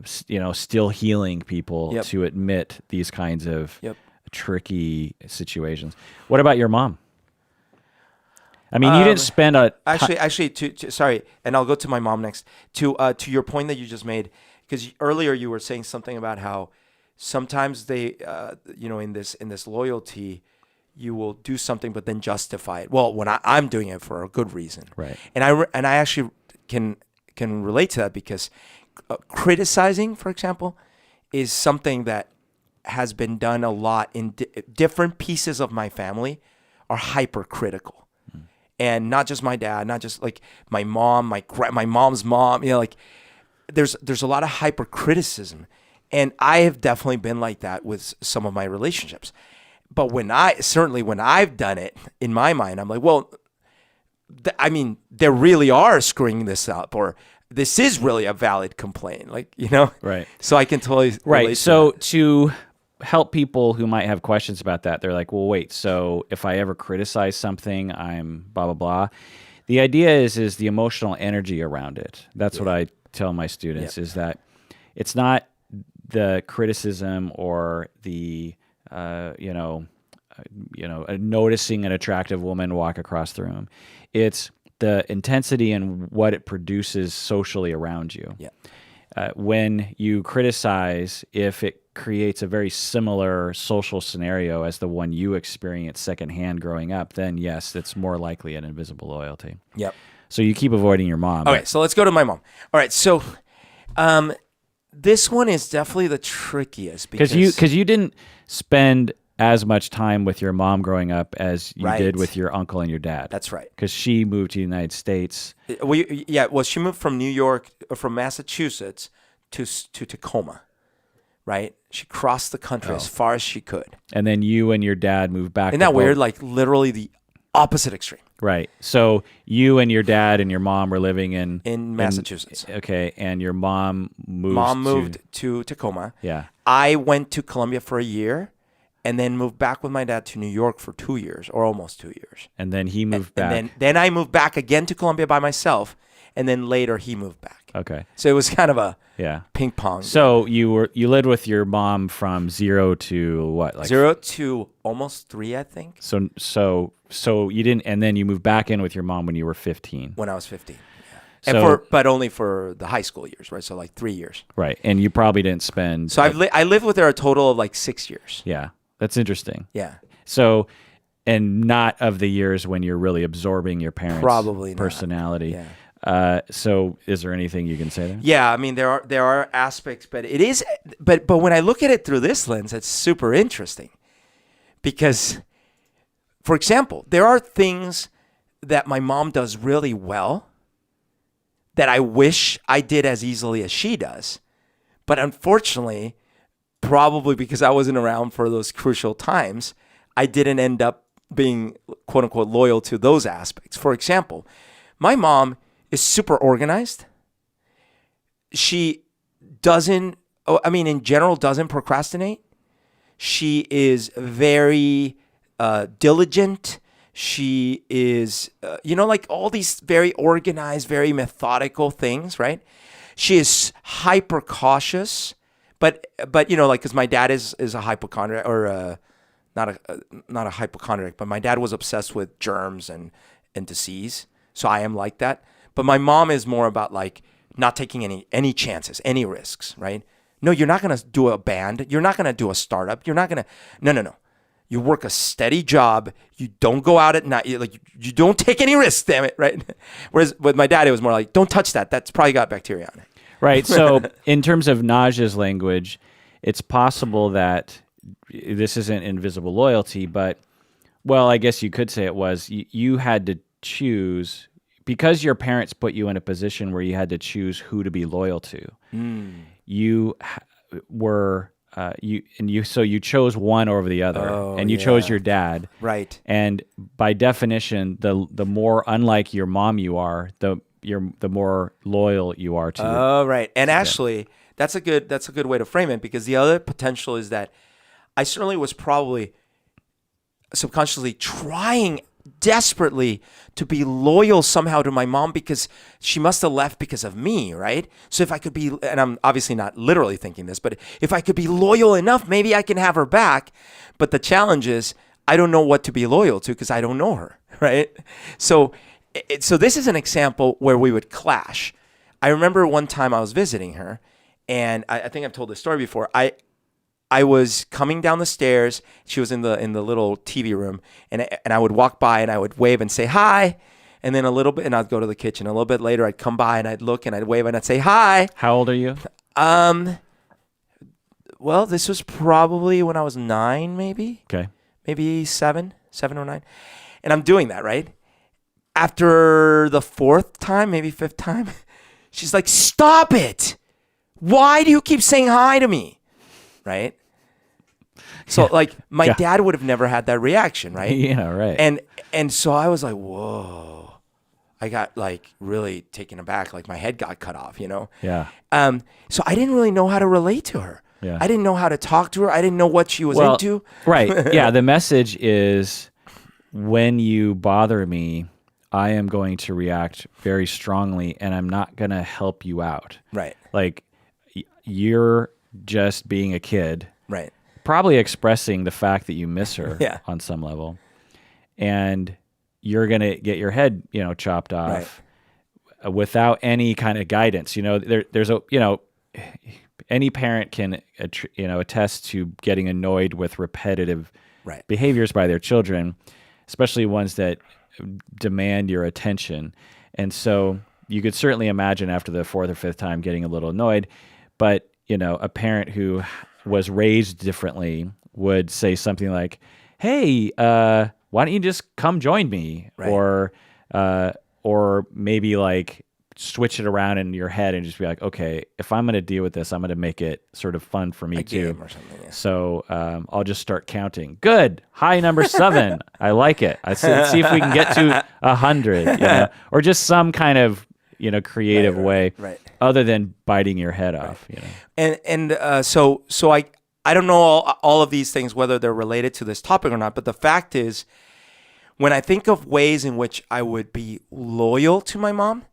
still healing people to admit these kinds of tricky situations. What about your mom? I mean, you didn't spend actually. Sorry, and I'll go to my mom next. To your point that you just made, because earlier you were saying something about how sometimes they, in this loyalty, you will do something but then justify it. Well, when I'm doing it for a good reason, right? And I actually can relate to that because criticizing, for example, is something that has been done a lot in different pieces of my family are hypercritical. And not just my dad, not just like my mom, my mom's mom, like there's a lot of hypercriticism. And I have definitely been like that with some of my relationships. But when I've done it in my mind, I'm like, well, they really are screwing this up, or this is really a valid complaint. Like, Right. So I can totally right. So to help people who might have questions about that, they're like, well, wait, so if I ever criticize something, I'm blah, blah, blah. The idea is the emotional energy around it. That's what I tell my students is that it's not the criticism or the, noticing an attractive woman walk across the room. It's the intensity and what it produces socially around you. Yeah. When you criticize, if it creates a very similar social scenario as the one you experienced secondhand growing up, then yes, it's more likely an invisible loyalty. Yep. So you keep avoiding your mom. Okay, so let's go to my mom. All right, so this one is definitely the trickiest because you didn't spend as much time with your mom growing up as you Right. did with your uncle and your dad. That's right. Because she moved to the United States. Well, she moved from New York, from Massachusetts to Tacoma, right? She crossed the country as far as she could. And then you and your dad moved back. Isn't that weird? Like literally the opposite extreme. Right. So you and your dad and your mom were living in Massachusetts. Okay. And your mom moved. Moved to Tacoma. Yeah. I went to Columbia for a year, and then moved back with my dad to New York for 2 years, or almost 2 years. And then he moved back. And then I moved back again to Columbia by myself, and then later he moved back. Okay. So it was kind of a Yeah. ping pong. So you lived with your mom from 0 to what? Like 0 to almost 3, I think. So you didn't, and then you moved back in with your mom when you were 15. When I was 15. So, And but only for the high school years, right? So like 3 years. right. And you probably didn't spend. So I lived with her a total of like 6 years. Yeah. That's interesting. Yeah. So, and not of the years when you're really absorbing your parents' Probably not. personality. Yeah. So is there anything you can say there? Yeah, I mean there are aspects, but it is but when I look at it through this lens, it's super interesting. Because for example, there are things that my mom does really well that I wish I did as easily as she does. But unfortunately, probably because I wasn't around for those crucial times, I didn't end up being quote unquote loyal to those aspects. For example, my mom is super organized. She doesn't, in general, doesn't procrastinate. She is very diligent. She is, like all these very organized, very methodical things, right? She is hyper cautious, but because my dad is a hypochondriac, or not a hypochondriac, but my dad was obsessed with germs and disease, so I am like that. But my mom is more about like not taking any chances, any risks, right? No, you're not gonna do a band. You're not gonna do a startup. You're not gonna. No. You work a steady job. You don't go out at night. You don't take any risks. Damn it, right? Whereas with my dad, it was more like, don't touch that. That's probably got bacteria on it. Right. So in terms of Naj's language, it's possible that this isn't invisible loyalty, but well, I guess you could say it was. You had to choose because your parents put you in a position where you had to choose who to be loyal to. You were. So you chose one over the other, and you chose your dad, right? And by definition, the more unlike your mom you are, the more loyal you are to. Oh, right. And actually, that's a good way to frame it, because the other potential is that I certainly was probably subconsciously trying desperately to be loyal somehow to my mom, because she must have left because of me, right? So if I could be, and I'm obviously not literally thinking this, but if I could be loyal enough, maybe I can have her back. But the challenge is I don't know what to be loyal to because I don't know her, right? So this is an example where we would clash. I remember one time I was visiting her, and I think I've told this story before. I was coming down the stairs. She was in the little TV room, and I would walk by and I would wave and say hi, and then a little bit, and I'd go to the kitchen. A little bit later, I'd come by and I'd look and I'd wave and I'd say hi. How old are you? Well, this was probably when I was 9, maybe. Okay. Maybe 7 or 9, and I'm doing that, right? After the 4th time, maybe 5th time, she's like, "Stop it! Why do you keep saying hi to me?" Right? So like my dad would have never had that reaction, right? Yeah, right. And so I was like, whoa. I got like really taken aback, like my head got cut off, Yeah. So I didn't really know how to relate to her. Yeah. I didn't know how to talk to her. I didn't know what she was into. Right. Yeah, the message is when you bother me, I am going to react very strongly and I'm not going to help you out. Right. Like you're just being a kid, right? Probably expressing the fact that you miss her Yeah. on some level, and you're gonna get your head, chopped off without any kind of guidance. There's any parent can, attest to getting annoyed with repetitive behaviors by their children, especially ones that demand your attention. And so you could certainly imagine after the 4th or 5th time getting a little annoyed, but a parent who was raised differently would say something like, "Hey, why don't you just come join me?" Right. Or maybe like switch it around in your head and just be like, okay, if I'm going to deal with this, I'm going to make it sort of fun for me too. Game or something, yeah. So I'll just start counting. Good. High number 7. I like it. Let's see if we can get to 100, or just some kind of, creative way other than biting your head off, So I don't know all of these things, whether they're related to this topic or not, but the fact is, when I think of ways in which I would be loyal to my mom,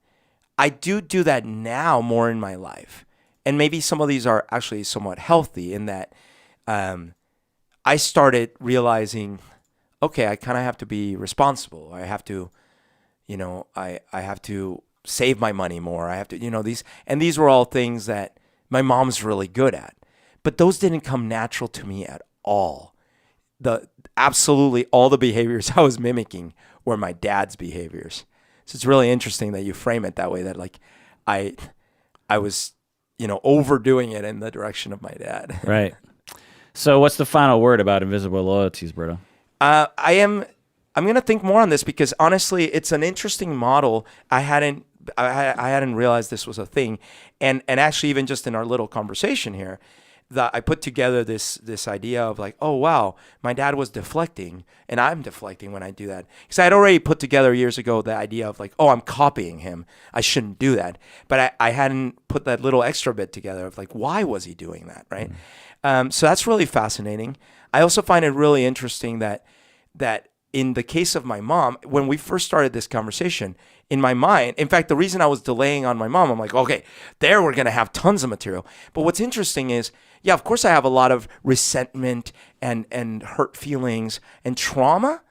I do that now more in my life. And maybe some of these are actually somewhat healthy in that I started realizing, okay, I kind of have to be responsible. I have to, I have to save my money more. I have to, these were all things that my mom's really good at. But those didn't come natural to me at all. Absolutely all the behaviors I was mimicking were my dad's behaviors. So it's really interesting that you frame it that way, that like I was, overdoing it in the direction of my dad. Right. So what's the final word about invisible loyalties, Berto? I'm going to think more on this because honestly, it's an interesting model. I hadn't realized this was a thing. And actually even just in our little conversation here, that I put together this idea of like, oh, wow, my dad was deflecting and I'm deflecting when I do that. Because I had already put together years ago the idea of like, oh, I'm copying him. I shouldn't do that. But I hadn't put that little extra bit together of like, why was he doing that, right? So that's really fascinating. I also find it really interesting that in the case of my mom, when we first started this conversation, in my mind, in fact, the reason I was delaying on my mom, I'm like, okay, there we're going to have tons of material. But what's interesting is, yeah, of course I have a lot of resentment and hurt feelings and trauma,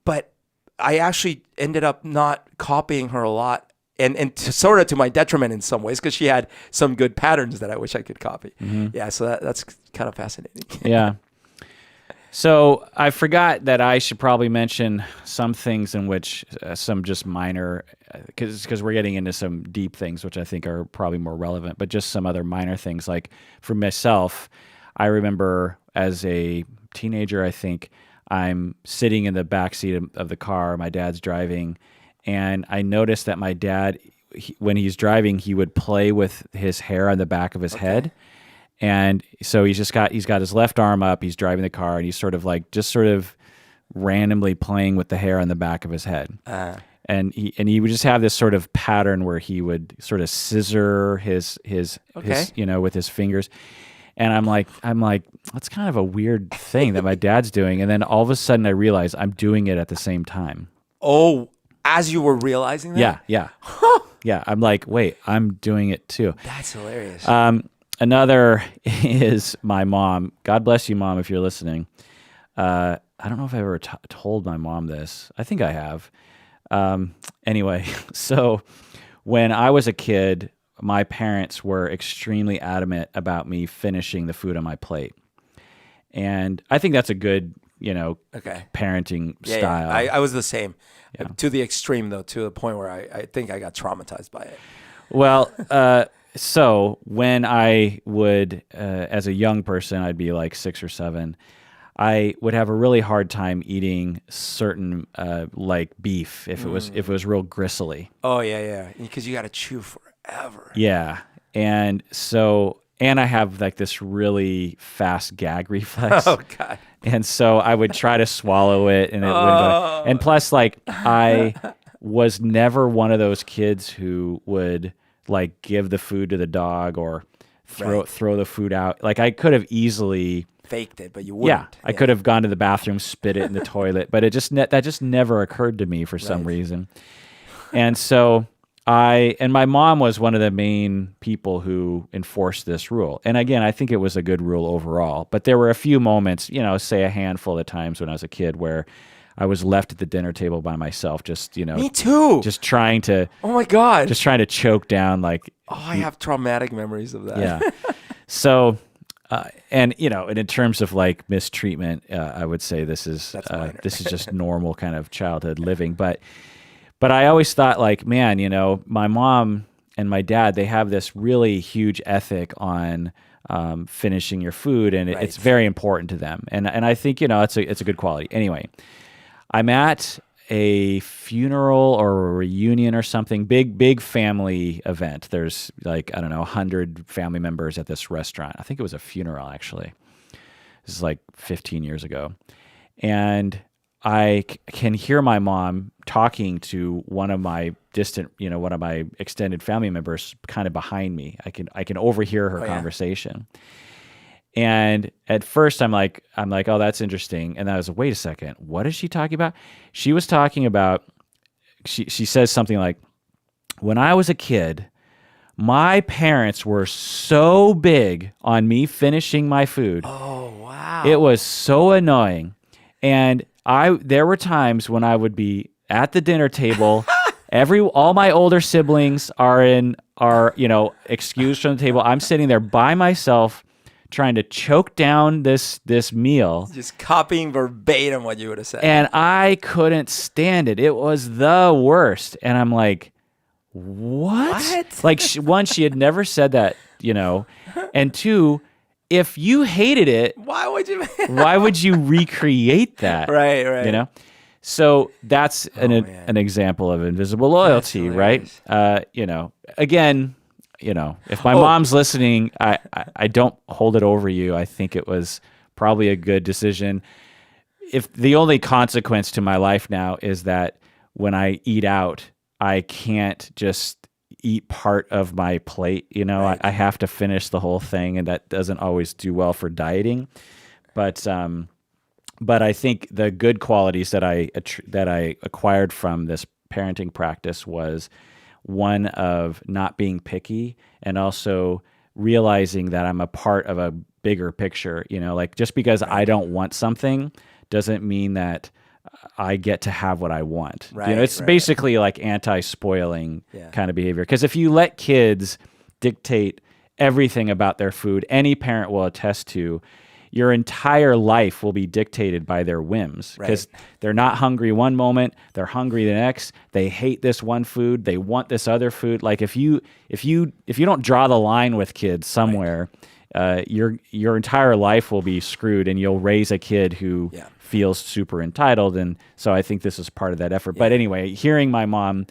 but I actually ended up not copying her a lot and sort of to my detriment in some ways because she had some good patterns that I wish I could copy. Mm-hmm. Yeah, so that's kind of fascinating. Yeah. So I forgot that I should probably mention some things in which some just minor, because we're getting into some deep things, which I think are probably more relevant, but just some other minor things. Like for myself, I remember as a teenager, I think I'm sitting in the backseat of the car, my dad's driving, and I noticed that my dad, when he's driving, he would play with his hair on the back of his head. And so he's got his left arm up, he's driving the car, and he's sort of randomly playing with the hair on the back of his head. And he would just have this sort of pattern where he would sort of scissor his with his fingers. And I'm like, that's kind of a weird thing that my dad's doing. And then all of a sudden I realize I'm doing it at the same time. Oh, as you were realizing that? Yeah. Yeah. I'm like, wait, I'm doing it too. That's hilarious. Another is my mom. God bless you, Mom, if you're listening. I don't know if I ever told my mom this. I think I have. Anyway, so when I was a kid, my parents were extremely adamant about me finishing the food on my plate. And I think that's a good, parenting style. Yeah. I was the same. Yeah. To the extreme, though, to the point where I think I got traumatized by it. Well, so when I would, as a young person, I'd be like 6 or 7, I would have a really hard time eating certain like beef if it was real gristly. Oh yeah, because you got to chew forever. Yeah, and I have like this really fast gag reflex. Oh God. And so I would try to swallow it, and it wouldn't go. And plus, like I was never one of those kids who would like give the food to the dog or throw the food out. Like I could have easily faked it, but you wouldn't. Yeah, I could have gone to the bathroom, spit it in the toilet, but that just never occurred to me for some reason. And so my mom was one of the main people who enforced this rule. And again, I think it was a good rule overall, but there were a few moments, say a handful of times when I was a kid where I was left at the dinner table by myself, just, Me too. Just trying to, oh my God, just trying to choke down like. Oh, I have traumatic memories of that. Yeah. So, and in terms of like mistreatment, I would say this is just normal kind of childhood living. But I always thought like, man, my mom, and my dad, they have this really huge ethic on finishing your food, and it's very important to them. And I think, it's a good quality. Anyway, I'm at a funeral or a reunion or something, big family event. There's like, I don't know, 100 family members at this restaurant. I think it was a funeral, actually. This is like 15 years ago. And I can hear my mom talking to one of my one of my extended family members kind of behind me. I can overhear her conversation. And at first I'm like, oh, that's interesting. And I was, wait a second, what is she talking about? She was talking about, she says something like, when I was a kid, my parents were so big on me finishing my food. Oh, wow. It was so annoying. And there were times when I would be at the dinner table, all my older siblings are excused from the table. I'm sitting there by myself trying to choke down this meal. Just copying verbatim what you would have said. And I couldn't stand it. It was the worst. And I'm like, what? Like, one, she had never said that, and two, if you hated it, why would you recreate that? Right. So that's an example of invisible loyalty, right? Again, if my mom's listening, I don't hold it over you. I think it was probably a good decision. If the only consequence to my life now is that when I eat out, I can't just eat part of my plate. I have to finish the whole thing, and that doesn't always do well for dieting. But I think the good qualities that I acquired from this parenting practice was one of not being picky, and also realizing that I'm a part of a bigger picture. Like, just because I don't want something doesn't mean that I get to have what I want. It's basically like anti-spoiling kind of behavior. Because if you let kids dictate everything about their food, any parent will attest to, your entire life will be dictated by their whims, because they're not hungry one moment, they're hungry the next. They hate this one food, they want this other food. Like, if you don't draw the line with kids somewhere, your entire life will be screwed, and you'll raise a kid who feels super entitled. And so I think this is part of that effort. But anyway, hearing my mom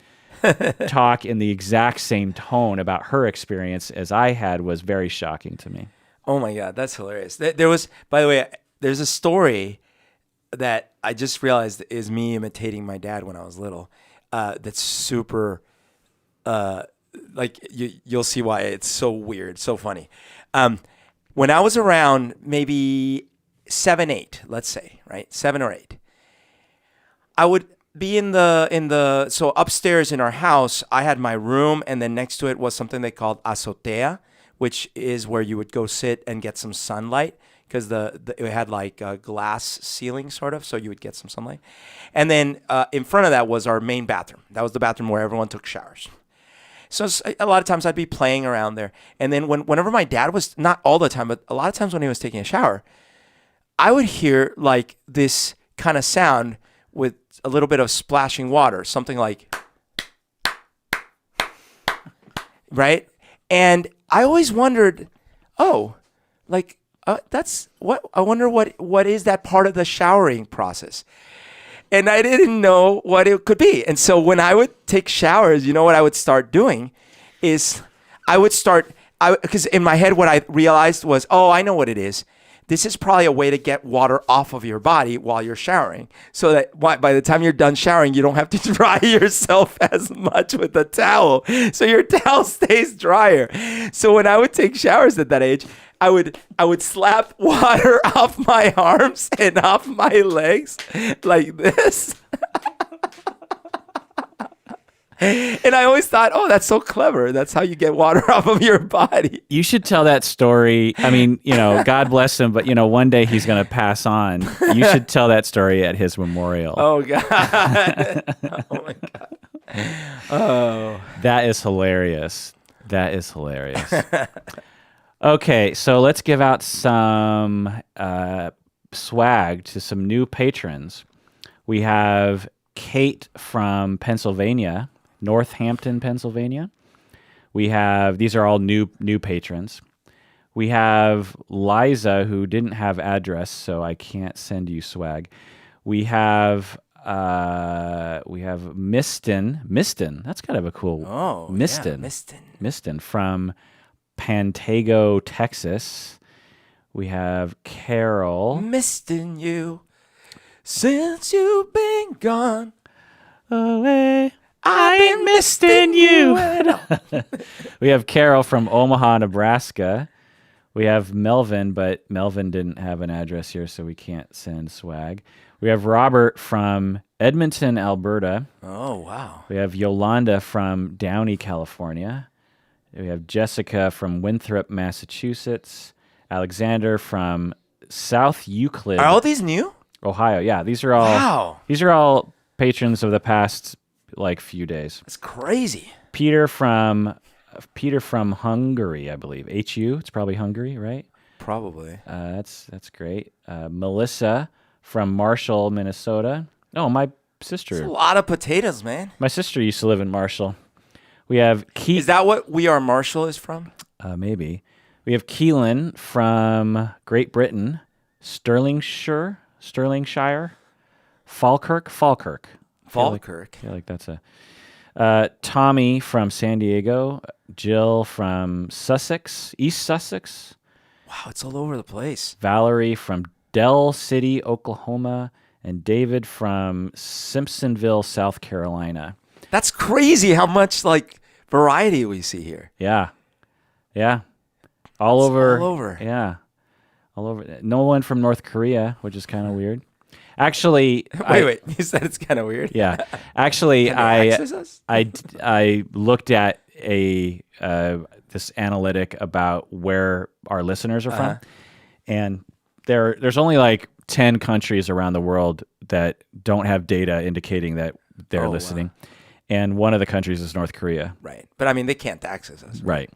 talk in the exact same tone about her experience as I had was very shocking to me. Oh my God, that's hilarious. There was, by the way, there's a story that I just realized is me imitating my dad when I was little. That's super, you'll see why it's so weird, so funny. When I was around maybe 7, 8, let's say, right? 7 or 8, I would be so upstairs in our house, I had my room, and then next to it was something they called azotea, which is where you would go sit and get some sunlight, because it had like a glass ceiling sort of, so you would get some sunlight. And then in front of that was our main bathroom. That was the bathroom where everyone took showers. So a lot of times I'd be playing around there. And then whenever my dad was, not all the time, but a lot of times when he was taking a shower, I would hear like this kind of sound with a little bit of splashing water, something like, right? And I always wondered, that's what, I wonder what is that part of the showering process? And I didn't know what it could be. And so when I would take showers, what I would start doing is because in my head, what I realized was, I know what it is. This is probably a way to get water off of your body while you're showering, so that by the time you're done showering, you don't have to dry yourself as much with the towel. So your towel stays drier. So when I would take showers at that age, I would slap water off my arms and off my legs like this. And I always thought, that's so clever. That's how you get water off of your body. You should tell that story. I mean, God bless him, but one day he's going to pass on. You should tell that story at his memorial. Oh God. Oh my God. Oh. That is hilarious. Okay, so let's give out some swag to some new patrons. We have Kate from Pennsylvania, Northampton, Pennsylvania. These are all new patrons. We have Liza, who didn't have address, so I can't send you swag. We have Miston. That's kind of a cool. Oh, Miston. Yeah, Miston. Miston from Pantego, Texas. We have Carol. Misting you since you've been gone. Away. I've been misting you. We have Carol from Omaha, Nebraska. We have Melvin, but Melvin didn't have an address here, so we can't send swag. We have Robert from Edmonton, Alberta. Oh, wow. We have Yolanda from Downey, California. We have Jessica from Winthrop, Massachusetts. Alexander from South Euclid, Are all these new? Ohio. Yeah, these are all. Wow. These are all patrons of the past few days. That's crazy. Peter from Hungary, I believe. HU. It's probably Hungary, right? Probably. That's great. Melissa from Marshall, Minnesota. Oh, my sister. That's a lot of potatoes, man. My sister used to live in Marshall. We have Keith. Is that what We Are Marshall is from? Maybe. We have Keelan from Great Britain, Stirlingshire, Falkirk. Falkirk. I feel like that's a. Tommy from San Diego, Jill from Sussex, East Sussex. Wow, it's all over the place. Valerie from Dell City, Oklahoma, and David from Simpsonville, South Carolina. That's crazy how much variety we see here. Yeah. All over. Yeah. All over. No one from North Korea, which is kind of weird. Actually, wait. You said it's kind of weird. Yeah. Actually, Can they access us? I looked at this analytic about where our listeners are from, and there's only 10 countries around the world that don't have data indicating that they're listening, and one of the countries is North Korea. Right, but I mean they can't access us. Right.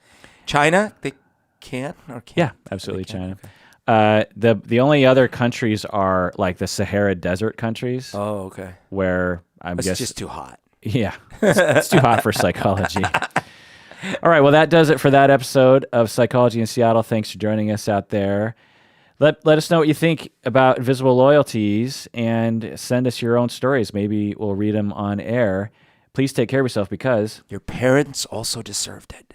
China, they can't or can't. Yeah, absolutely, China. Okay. The only other countries are the Sahara Desert countries. Oh, okay. Where I'm guessing it's just too hot. Yeah, it's too hot for psychology. All right, well that does it for that episode of Psychology in Seattle. Thanks for joining us out there. Let us know what you think about Invisible Loyalties and send us your own stories. Maybe we'll read them on air. Please take care of yourself because your parents also deserved it.